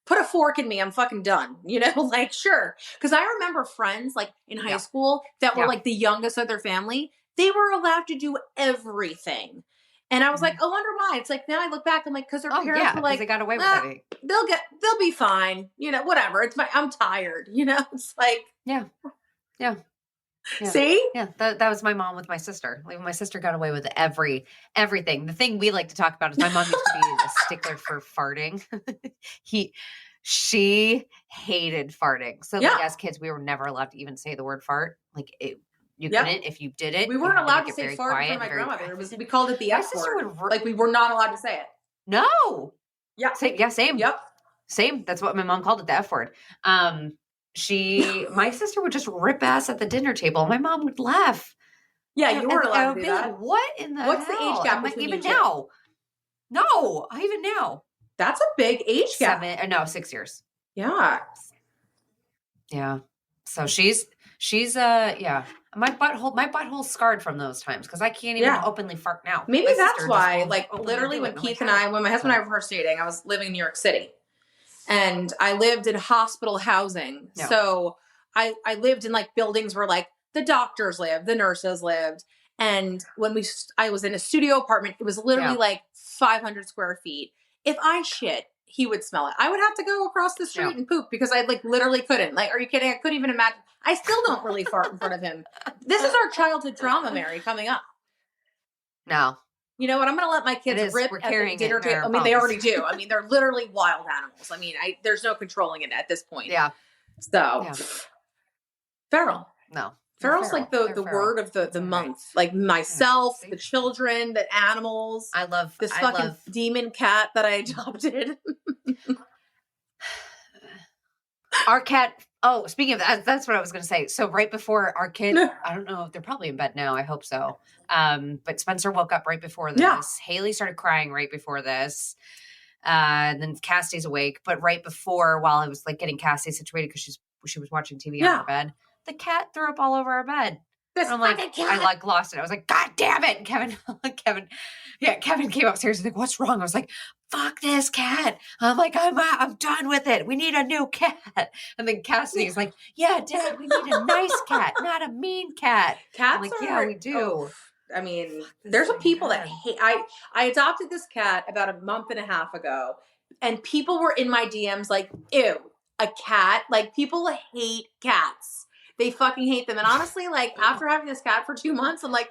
put a fork in me. I'm fucking done. You know, like sure. Because I remember friends like in high school that were like the youngest of their family. They were allowed to do everything, and I was like, I wonder why. It's like now I look back, I'm like, because their parents were like, they got away with it. They'll be fine. You know, whatever. I'm tired. You know, it's like yeah. Yeah. See? Yeah, that was my mom with my sister. Like, my sister got away with everything. The thing we like to talk about is my mom used to be a stickler for farting. She hated farting. So like, as kids, we were never allowed to even say the word fart. Like you couldn't if you did it. We weren't allowed to say fart in front of my grandmother. We called it the F word. Like we were not allowed to say it. No. Yeah. Same. Yep. Same. That's what my mom called it, the F word. My sister would just rip ass at the dinner table. My mom would laugh. Yeah, you were allowed to do that. Like, what in the What's hell? the age gap between even now? No, even now. That's a big age gap. 6 years. Yeah. Yeah. So she's My butthole's scarred from those times because I can't even openly fart now. Maybe that's why. Like literally, when Keith and I, when my husband and I were first dating, I was living in New York City. And I lived in hospital housing. Yeah. So I lived in like buildings where like the doctors lived, the nurses lived. And when I was in a studio apartment, it was literally like 500 square feet. If I shit, he would smell it. I would have to go across the street and poop because I like literally couldn't. Like, are you kidding? I couldn't even imagine. I still don't really fart in front of him. This is our childhood trauma, Mary, coming up. No. You know what? I'm going to let my kids rip at the dinner table. I mean, they already do. I mean, they're literally wild animals. I mean, there's no controlling it at this point. Yeah. So, feral. No. Feral's like the word of the month. Like myself, the children, the animals. I love this fucking demon cat that I adopted. Our cat. Oh, speaking of that, that's what I was going to say. So right before our kid, I don't know if they're probably in bed now. I hope so. But Spencer woke up right before this. Yeah. Haley started crying right before this. And then Cassie's awake. But right before, while I was like getting Cassie situated because she was watching TV on her bed, the cat threw up all over our bed. This I'm like, cat. I like lost it. I was like, God damn it. And Kevin came upstairs and like, what's wrong? I was like, fuck this cat. I'm like, I'm done with it. We need a new cat. And then Cassidy's like, yeah, Dad, we need a nice cat, not a mean cat. Cats I'm like, yeah, we do. Oh, I mean, there's people that hate. I adopted this cat about a month and a half ago, and people were in my DMs like, ew, a cat. Like people hate cats. They fucking hate them. And honestly, like after having this cat for 2 months, I'm like,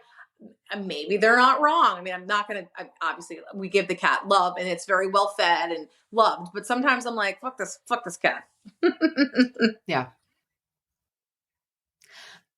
maybe they're not wrong. I mean, I'm not going to, obviously we give the cat love and it's very well fed and loved. But sometimes I'm like, fuck this cat. Yeah.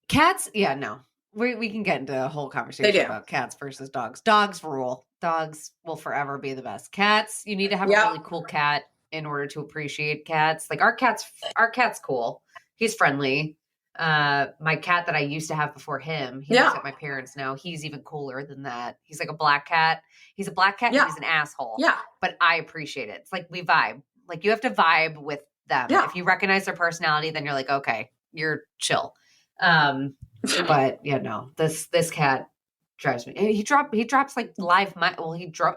Cats. Yeah, no, we can get into a whole conversation about cats versus dogs. Dogs rule. Dogs will forever be the best. Cats, you need to have a really cool cat in order to appreciate cats. Like our cat's cool. He's friendly. My cat that I used to have before him, he lives at my parents now. He's even cooler than that. He's like a black cat. He's a black cat. And he's an asshole. Yeah. But I appreciate it. It's like we vibe. Like you have to vibe with them. Yeah. If you recognize their personality, then you're like, okay, you're chill. But yeah, no, this cat, Drives me. He drops like live mouse. Well,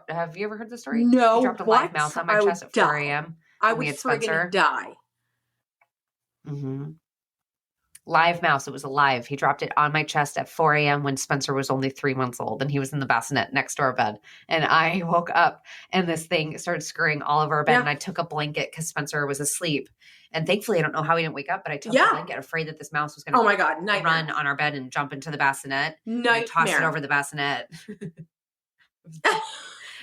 have you ever heard the story? No, he dropped a live mouse on my chest at 4 a.m. I would friggin' die. Mm-hmm. Live mouse. It was alive. He dropped it on my chest at 4 a.m. when Spencer was only 3 months old, and he was in the bassinet next to our bed. And I woke up, and this thing started scurrying all over our bed, and I took a blanket because Spencer was asleep. And thankfully, I don't know how he didn't wake up, but I took the blanket, afraid that this mouse was going to run on our bed and jump into the bassinet. I tossed it over the bassinet. It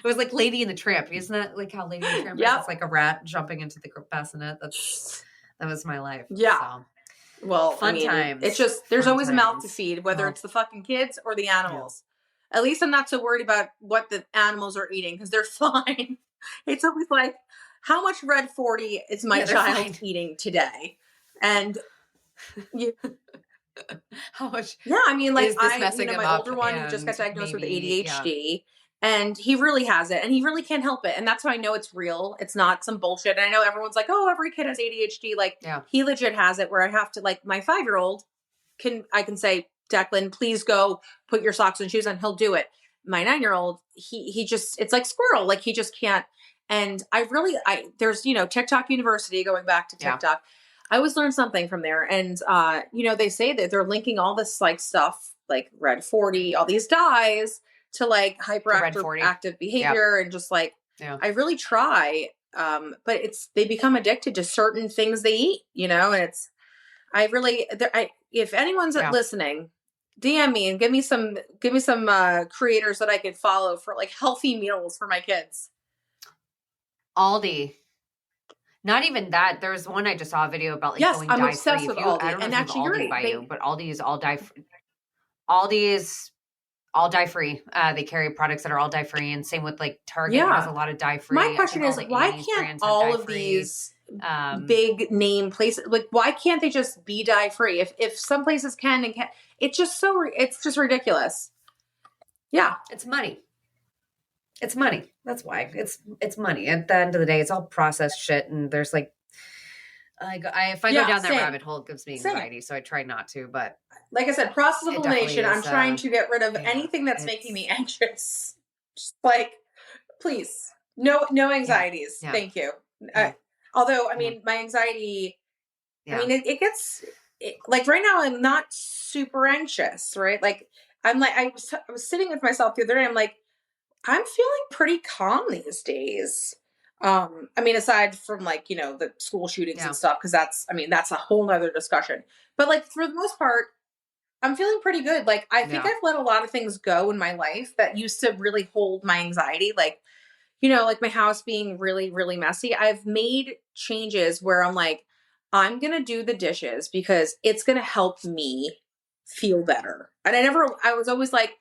was like Lady and the Tramp. Isn't that like how Lady and the Tramp is? It's like a rat jumping into the bassinet. That was my life. Yeah. So. Well, fun times. It's just, there's always a mouth to feed, whether it's the fucking kids or the animals. Yeah. At least I'm not so worried about what the animals are eating because they're fine. It's always like, how much Red 40 is my child eating today? And how much? Yeah, I mean, like my older one just got diagnosed with ADHD. And he really has it, and he really can't help it. And that's how I know it's real. It's not some bullshit. And I know everyone's like, oh, every kid has ADHD. Like, he legit has it where I have to, like, my 5-year-old I can say, Declan, please go put your socks and shoes on. He'll do it. My 9-year-old, he just, it's like squirrel. Like, he just can't. And there's, TikTok University, going back to TikTok. Yeah. I always learn something from there. And, they say that they're linking all this, like, stuff, like Red 40, all these dyes, to like hyperactive behavior and just like, I really try. But they become addicted to certain things they eat, and if anyone's listening, DM me and give me some creators that I can follow for like healthy meals for my kids. Aldi. Not even that. There's one I just saw a video about like going I'm dye obsessed free. with Aldi. I don't know and if actually, Aldi you're by right. you, but Aldi is all dye free. Aldi is all dye free. They carry products that are all dye free, and same with like Target has a lot of dye free. My question is, why can't all of these big name places, like, why can't they just be dye free? If some places can and can't, it's just ridiculous. Yeah, it's money. It's money. That's why it's money. At the end of the day, it's all processed shit, and there's like, if I go down that rabbit hole, it gives me anxiety. So I try not to, but. Like I said, process of elimination. I'm trying to get rid of anything that's making me anxious. Just like, please, no anxieties. Yeah. Thank you. Yeah. Although, I mean, my anxiety, I mean, it gets like right now I'm not super anxious, right? Like I'm like, I was sitting with myself the other day. I'm like, I'm feeling pretty calm these days. I mean, aside from like, the school shootings and stuff, because that's a whole nother discussion. But like for the most part, I'm feeling pretty good. Like, I think I've let a lot of things go in my life that used to really hold my anxiety. Like, like my house being really, really messy. I've made changes where I'm like, I'm going to do the dishes because it's going to help me feel better. And I was always like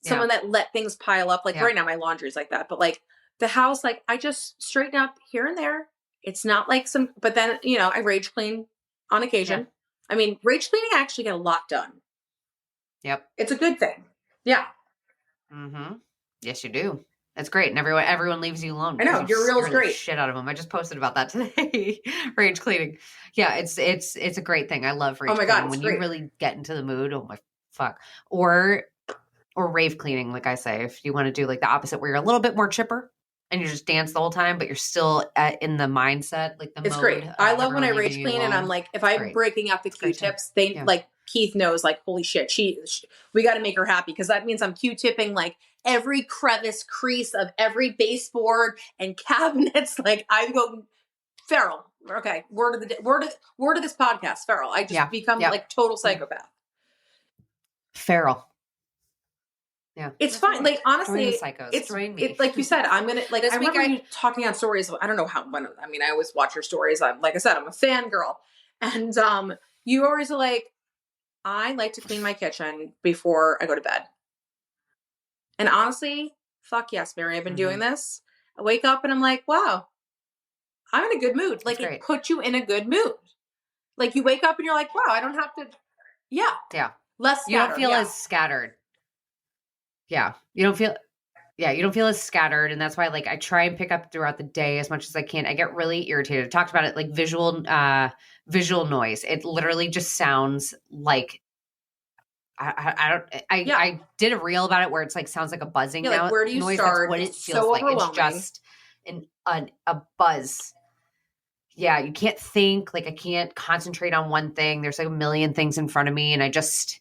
someone that let things pile up. Like right now, my laundry is like that. But like the house, like I just straighten up here and there. It's not like but then, I rage clean on occasion. Yeah. I mean, rage cleaning, I actually get a lot done. Yep. It's a good thing. Yeah. Mm-hmm. Yes, you do. That's great. And everyone leaves you alone. I know. Your reel's great. Shit out of them. I just posted about that today. Rage cleaning. Yeah, it's a great thing. I love rage cleaning. Oh my God, when you really get into the mood, oh my fuck. Or rave cleaning, like I say, if you want to do like the opposite where you're a little bit more chipper and you just dance the whole time, but you're still in the mindset, like the It's mode. Great. I love when I rage clean and I'm like, if I'm breaking out the Q-tips, like Keith knows, like, holy shit, we got to make her happy because that means I'm Q-tipping like every crevice, crease of every baseboard and cabinets. Like I go feral. Okay, word of this podcast, feral. I just become like total psychopath. Feral. Yeah, it's fine. Like honestly, it's like you said. I'm gonna like. I remember you talking on stories. I don't know how. I always watch your stories. Like I said, I'm a fangirl, and you always are like, I like to clean my kitchen before I go to bed. And honestly, fuck yes, Mary. I've been doing this. I wake up and I'm like, wow, I'm in a good mood. Like it puts you in a good mood. Like you wake up and you're like, wow, I don't have to. Yeah. Yeah. Less scattered. You don't feel as scattered. Yeah. You don't feel as scattered. And that's why like I try and pick up throughout the day as much as I can. I get really irritated. I talked about it like visual noise. It literally just sounds like I did a reel about it where it's like, sounds like a buzzing like, where do you noise. start? That's what it It's feels so like. It's overwhelming. just a buzz. Yeah. You can't think, like I can't concentrate on one thing. There's like a million things in front of me. And I just,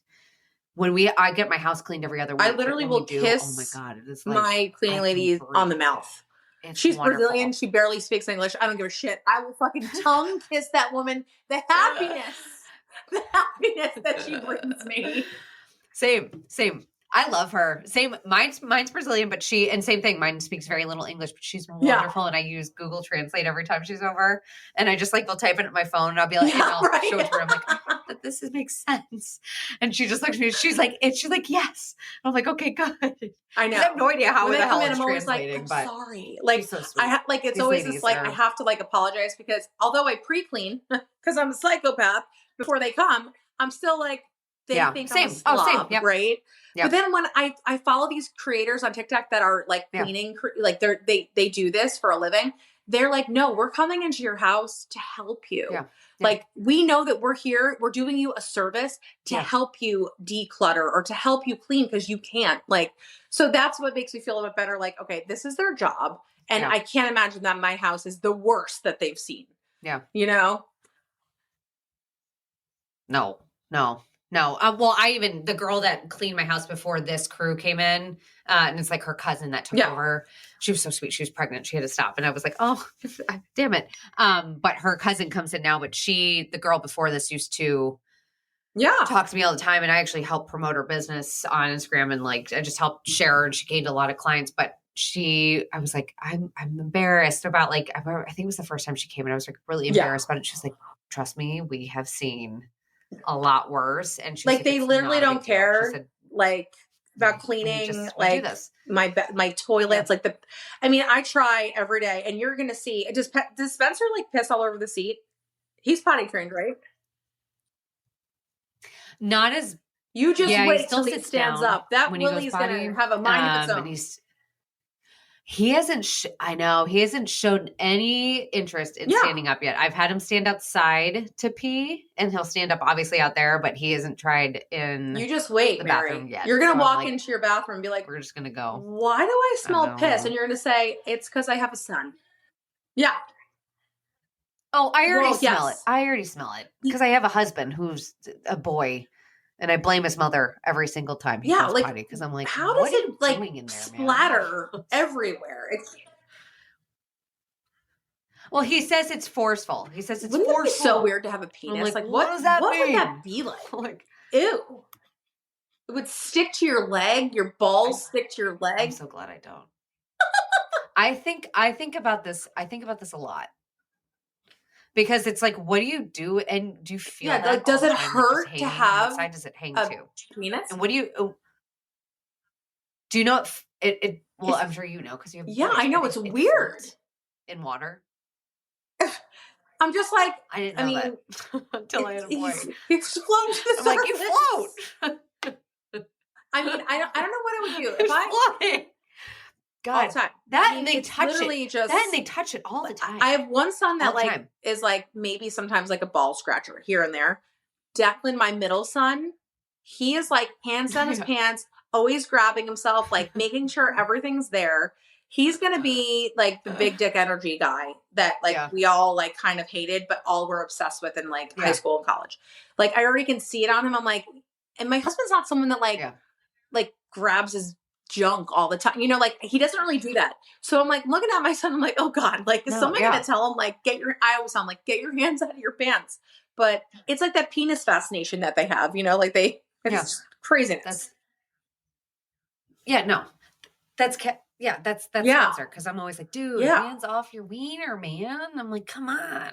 I get my house cleaned every other week. I literally will kiss oh my God, it is my cleaning lady on the mouth. She's wonderful. Brazilian. She barely speaks English. I don't give a shit. I will fucking tongue kiss that woman. The happiness that she brings me. Same. I love her. Same. Mine's Brazilian, but same thing. Mine speaks very little English, but she's wonderful. And I use Google Translate every time she's over. And I just like, will type it in my phone and I'll be like, and I'll show it to her. I'm like, I hope that this makes sense. And she just looks at me. She's like, yes. And I'm like, okay, good. I know. I have no idea how when the hell it's I'm always translating, like, I'm sorry. Like, so sweet. it's always this like, I have to like apologize because although I pre-clean because I'm a psychopath before they come, I'm still like, they think I'm a slob, yep. right? Yep. But then when I follow these creators on TikTok that are like cleaning, like they do this for a living. They're like, no, we're coming into your house to help you. Yeah. Like we know that we're here. We're doing you a service to help you declutter or to help you clean because you can't. Like, so that's what makes me feel a bit better. Like, okay, this is their job. And I can't imagine that my house is the worst that they've seen. Yeah. You know? No. Well, the girl that cleaned my house before this crew came in, and it's like her cousin that took over. She was so sweet. She was pregnant. She had to stop. And I was like, oh, damn it. But her cousin comes in now, but the girl before this used to talk to me all the time. And I actually helped promote her business on Instagram. And like, I just helped share her and she gained a lot of clients, but I was like, I'm embarrassed about like, I think it was the first time she came and I was like really embarrassed about it. She's like, trust me, we have seen a lot worse. And she's like they literally don't care said, like about cleaning like my toilets like I try every day and you're gonna see does Spencer like piss all over the seat? He's potty trained, right? Not as you just wait till he stands up. That Willie's gonna have a mind of its own. He hasn't shown any interest in standing up yet. I've had him stand outside to pee and he'll stand up obviously out there, but he hasn't tried in You just wait, the Mary. bathroom yet. You're going to walk into your bathroom and be like, we're just going to go. Why do I smell piss? And you're going to say, it's because I have a son. Yeah. Oh, I already smell it. I already smell it because I have a husband who's a boy. And I blame his mother every single time he goes potty because I'm like, how does it like in there, splatter everywhere? Well, he says it's forceful. He says it's Wouldn't forceful. It be so weird to have a penis. Like what does that mean? What would that be like? Like, ew. It would stick to your leg. Your balls stick to your leg. I'm so glad I don't. I think about this. I think about this a lot. Because it's like, what do you do? And do you feel that? Like, does it hurt to have? What side does it hang to? Penis? And what do you know it well, I'm sure you know because you have. Yeah, I know. It's weird. In water. I'm just like, I didn't know that until I had a boy. It's floating to the I'm like, you float. I mean, I don't know what I would do if I. God, all the time. That and they touch it. That and they touch it all the time. I have one son that like is like maybe sometimes like a ball scratcher here and there. Declan, my middle son, he is like hands down his pants, always grabbing himself, like making sure everything's there. He's gonna be like the big dick energy guy that like we all like kind of hated, but all were obsessed with in like high school and college. Like I already can see it on him. I'm like, and my husband's not someone that like grabs his junk all the time, you know, like he doesn't really do that. So I'm like looking at my son, I'm like, oh God, like is someone gonna tell him like I always sound like get your hands out of your pants. But it's like that penis fascination that they have, you know, like it's craziness. That's cancer because I'm always like, dude, hands off your wiener, man. I'm like, come on.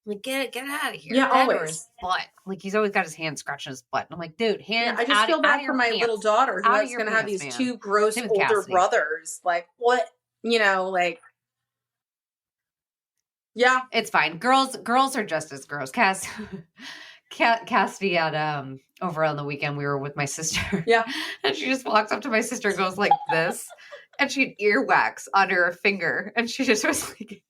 Like, get out of here. Yeah, always. Butt. Like, he's always got his hand scratching his butt. And I'm like, dude, hands I just feel bad for my little daughter who is going to have these two gross older brothers. Like, what? You know, like. Yeah. It's fine. Girls are just as gross. Cassidy had, over on the weekend, we were with my sister. Yeah. And she just walks up to my sister and goes like this. And she had earwax on her finger. And she just was like,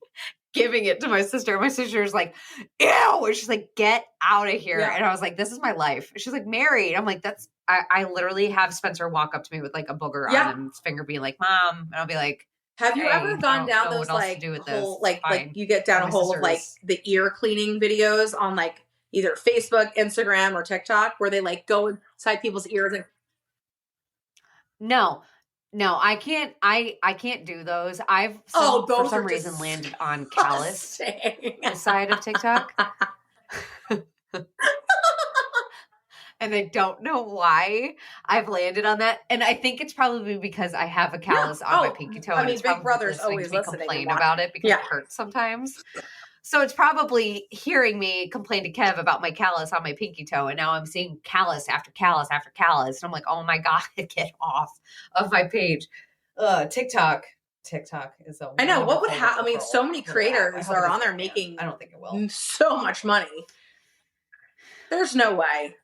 giving it to my sister. My sister's like, ew. And she's like, get out of here. Yeah. And I was like, this is my life. She's like, Mary. And I'm like, I literally have Spencer walk up to me with like a booger on his finger being like, Mom. And I'll be like, have you ever gone down those like whole, like you get down a hole of like the ear cleaning videos on like either Facebook, Instagram, or TikTok where they like go inside people's ears and No, I can't. I can't do those. I've for some reason landed on callus side of TikTok, and I don't know why I've landed on that. And I think it's probably because I have a callus on my pinky toe. I mean, Big Brother's always listening. Complain about it because it hurts sometimes. So it's probably hearing me complain to Kev about my callus on my pinky toe. And now I'm seeing callus after callus after callus. And I'm like, oh my God, get off of my page. TikTok is I know. What would happen? I mean, so many creators are on there making, I don't think it will, so much money. There's no way.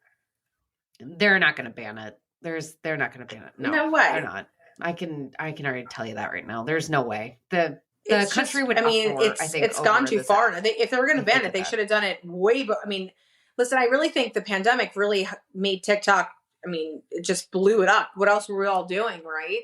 They're not going to ban it. They're not going to ban it. No way. They're not. I can already tell you that right now. There's no way. The country would. I mean, it's gone too far. If they were going to ban it, they should have done it way. I mean, listen, I really think the pandemic really made TikTok. I mean, it just blew it up. What else were we all doing, right?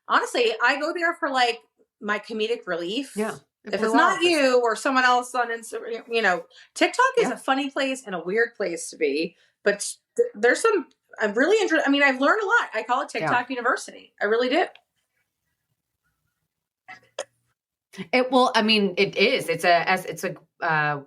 Honestly, I go there for like my comedic relief. Yeah. If it's not you or someone else on Instagram, TikTok is a funny place and a weird place to be. But there's some. I'm really interested. I mean, I've learned a lot. I call it TikTok University. I really do. I mean, it is. It's a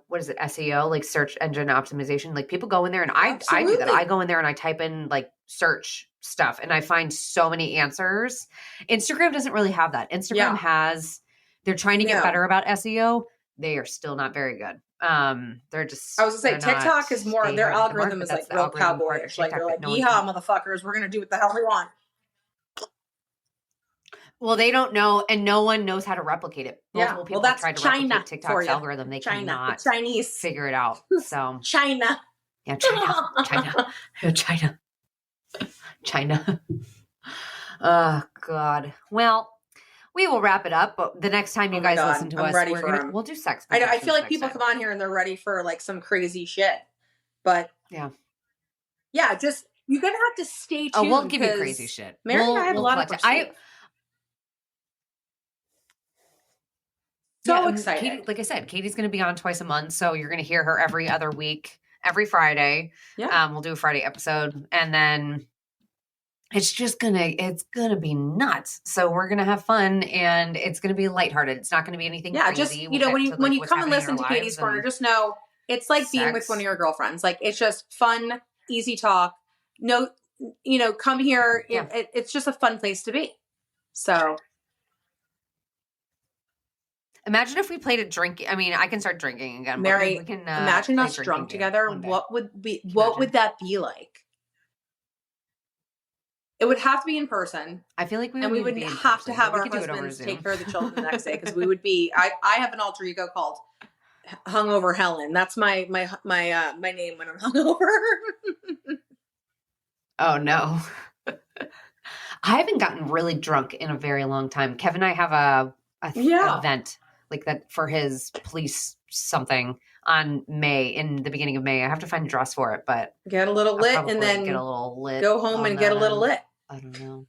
what is it? SEO, like search engine optimization. Like people go in there and I do that. I go in there and I type in like search stuff and I find so many answers. Instagram doesn't really have that. Instagram they're trying to get better about SEO. They are still not very good. They're just, I was gonna say TikTok is more, their algorithm is like real cowboyish. Like they're like, yeehaw, motherfuckers, we're going to do what the hell we want. Well, they don't know, and no one knows how to replicate it. Multiple people have tried to replicate TikTok's algorithm. They cannot figure it out. So China. Yeah, China. Oh, God. Well, we will wrap it up, but the next time you guys listen to us, we'll do sex. I know. I feel like people come on here and they're ready for like some crazy shit, but just you're gonna have to stay tuned. Oh, we'll give you crazy shit. Mary and I have a lot of questions. So excited. Katie, like I said, Katie's going to be on twice a month. So you're going to hear her every other week, every Friday. Yeah. We'll do a Friday episode and then it's going to be nuts. So we're going to have fun and it's going to be lighthearted. It's not going to be anything crazy. Just, when you come and listen to Katie's Corner, just know it's like being with one of your girlfriends. Like it's just fun, easy talk. No, come here. Yeah. It's just a fun place to be. So. Imagine if we played a drink. I mean, I can start drinking again. Mary, imagine us drunk together. What would that be like? It would have to be in person. I feel like we would have to have our husbands take care of the children the next day because we would be. I have an alter ego called Hungover Helen. That's my name when I'm hungover. Oh no. I haven't gotten really drunk in a very long time. Kevin and I have a event like that for his police something in the beginning of May. I have to find a dress for it, but get a little lit and then get a little lit. Go home and get a little lit. I don't know.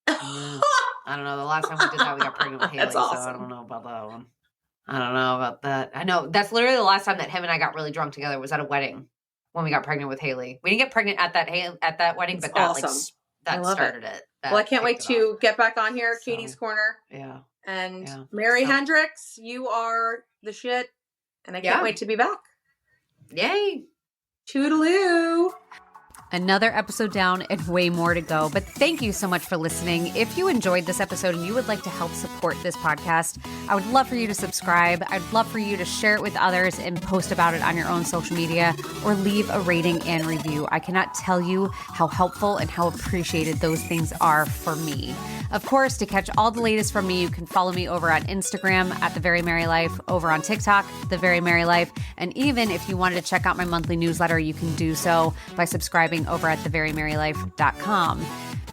I don't know. The last time we did that, we got pregnant with Haley. That's awesome. So I don't know about that one. I don't know about that. I know that's literally the last time that him and I got really drunk together was at a wedding when we got pregnant with Haley. We didn't get pregnant at that wedding, but that awesome. That started it. Well, I can't wait to get back on here. So, Katie's Corner. Yeah. And Mary Hendricks, you are the shit. And I can't wait to be back. Yay. Toodaloo. Another episode down and way more to go. But thank you so much for listening. If you enjoyed this episode and you would like to help support this podcast, I would love for you to subscribe. I'd love for you to share it with others and post about it on your own social media or leave a rating and review. I cannot tell you how helpful and how appreciated those things are for me. Of course, to catch all the latest from me, you can follow me over on Instagram at The Very Merry Life, over on TikTok, The Very Merry Life. And even if you wanted to check out my monthly newsletter, you can do so by subscribing over at theverymerrylife.com.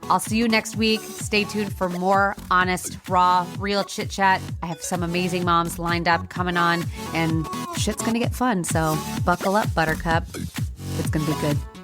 I'll see you next week. Stay tuned for more honest, raw, real chit chat. I have some amazing moms lined up coming on, and shit's going to get fun. So buckle up, Buttercup. It's going to be good.